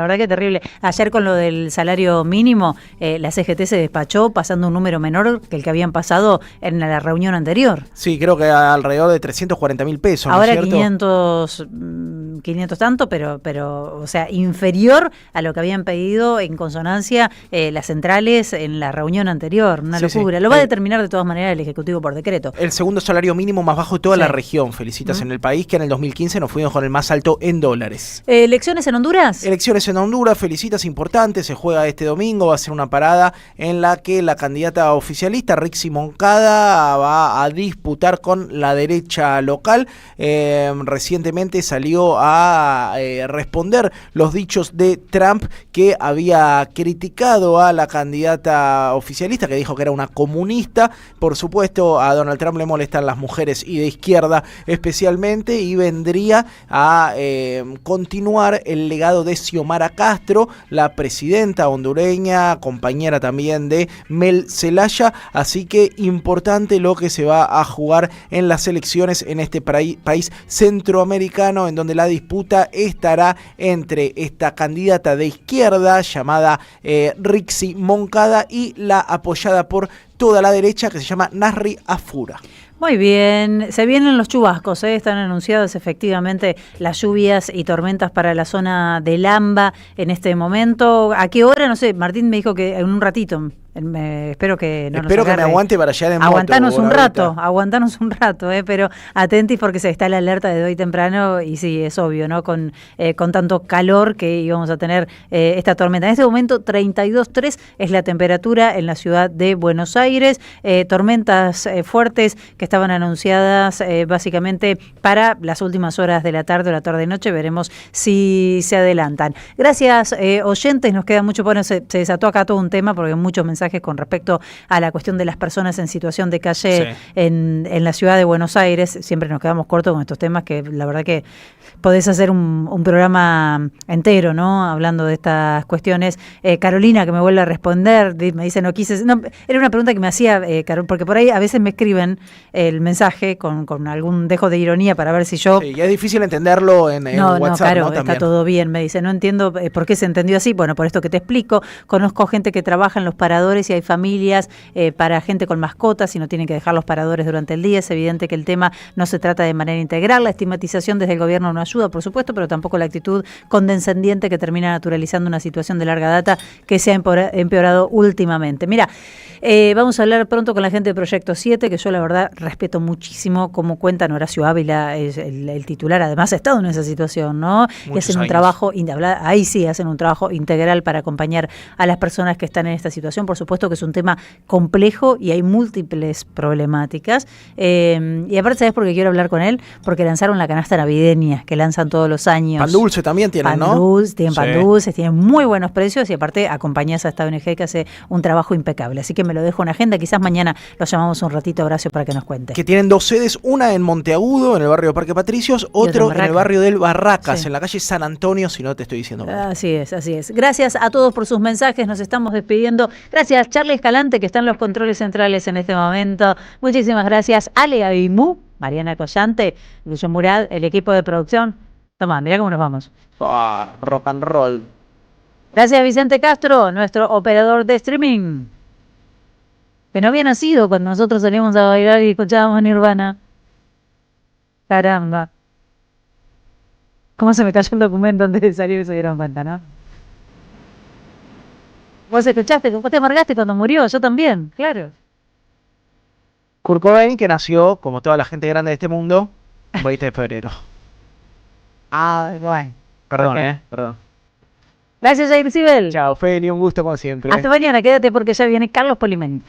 verdad que terrible. Ayer con lo del salario mínimo, la CGT se despachó pasando un número menor que el que habían pasado en la reunión anterior. Sí, creo que alrededor de 340.000 pesos. Ahora ¿no es cierto? 500 500 tanto, pero o sea, inferior a lo que habían pedido en consonancia las centrales en la reunión anterior. Una locura. Lo va a determinar de todas maneras el Ejecutivo por decreto. El segundo salario mínimo más bajo de toda la región. Felicitas en el país, que en el 2015 nos fuimos con el más alto en dólares. ¿Elecciones en Honduras? Elecciones en Honduras, Felicitas, importante. Se juega este domingo, va a ser una parada en la que la candidata oficialista, Rixi Moncada, va a disputar con la derecha local. Recientemente salió a responder los dichos de Trump, que había criticado a la candidata oficialista, que dijo que era una comunista. Por supuesto, a Donald Trump le molestan las mujeres y de izquierda especialmente, y vendría a continuar el legado de Xiomara Castro, la presidenta hondureña, compañera también de Mel Zelaya. Así que importante lo que se va a jugar en las elecciones en este país centroamericano, en donde la disputa estará entre esta candidata de izquierda llamada Rixi Moncada y la apoyada por toda la derecha, que se llama Nasri Afura. Muy bien, se vienen los chubascos, están anunciadas efectivamente las lluvias y tormentas para la zona de Lamba en este momento. ¿A qué hora? No sé, Martín me dijo que en un ratito. Espero que no Espero nos agarre. Que me aguante para llegar en aguantanos moto. Aguantanos un rato, pero atentis porque se está la alerta de hoy temprano y sí, es obvio, ¿no? Con tanto calor que íbamos a tener esta tormenta. En este momento 32,3 es la temperatura en la ciudad de Buenos Aires. Tormentas fuertes que estaban anunciadas básicamente para las últimas horas de la tarde o la tarde-noche. Veremos si se adelantan. Gracias, oyentes. Nos queda mucho. Bueno, se desató acá todo un tema porque muchos mensajes con respecto a la cuestión de las personas en situación de calle en la ciudad de Buenos Aires. Siempre nos quedamos cortos con estos temas, que la verdad que podés hacer un programa entero, ¿no? Hablando de estas cuestiones. Carolina, que me vuelve a responder, me dice, no, era una pregunta que me hacía, Carol, porque por ahí a veces me escriben el mensaje con algún dejo de ironía para ver si yo... Sí, y es difícil entenderlo en WhatsApp, ¿no? Claro, ¿no? Está todo bien, me dice, no entiendo por qué se entendió así. Bueno, por esto que te explico, conozco gente que trabaja en los paradores y hay familias para gente con mascotas y no tienen que dejar los paradores durante el día. Es evidente que el tema no se trata de manera integral. La estigmatización desde el gobierno no ayuda, por supuesto, pero tampoco la actitud condescendiente que termina naturalizando una situación de larga data que se ha empeorado últimamente. Mira, vamos a hablar pronto con la gente de Proyecto 7, que yo la verdad respeto muchísimo cómo cuentan. Horacio Ávila es el titular, además ha estado en esa situación, ¿no? Y hacen un trabajo, ahí sí hacen un trabajo integral para acompañar a las personas que están en esta situación. Por supuesto que es un tema complejo y hay múltiples problemáticas. Y aparte, ¿sabes por qué quiero hablar con él? Porque lanzaron la canasta navideña, que lanzan todos los años. Pan dulce también tienen, ¿no? Tienen pan dulces, tienen muy buenos precios y aparte acompañas a esta ONG que hace un trabajo impecable. Así que me lo dejo en agenda. Quizás mañana lo llamamos un ratito, Horacio, para que nos cuente. Que tienen dos sedes, una en Monteagudo, en el barrio Parque Patricios, otro en el barrio del Barracas, en la calle San Antonio, si no te estoy diciendo mal. Así es, así es. Gracias a todos por sus mensajes, nos estamos despidiendo. Gracias, Charlie Escalante, que está en los controles centrales en este momento. Muchísimas gracias, Ale Abimú, Mariana Collante, Lucio Murad, el equipo de producción. Toma, mirá cómo nos vamos. Rock and roll. Gracias, Vicente Castro, nuestro operador de streaming, que no había nacido cuando nosotros salíamos a bailar y escuchábamos Nirvana. Caramba. ¿Cómo se me cayó el documento antes de salir y se dieron cuenta, no? Vos escuchaste, vos te amargaste cuando murió, yo también, claro. Kurt Cobain, que nació, como toda la gente grande de este mundo, el 20 de febrero. Bueno. Perdón, perdón. Gracias, Jair Sibel. Chao, Feli, un gusto como siempre. Hasta mañana, quédate porque ya viene Carlos Polimeni.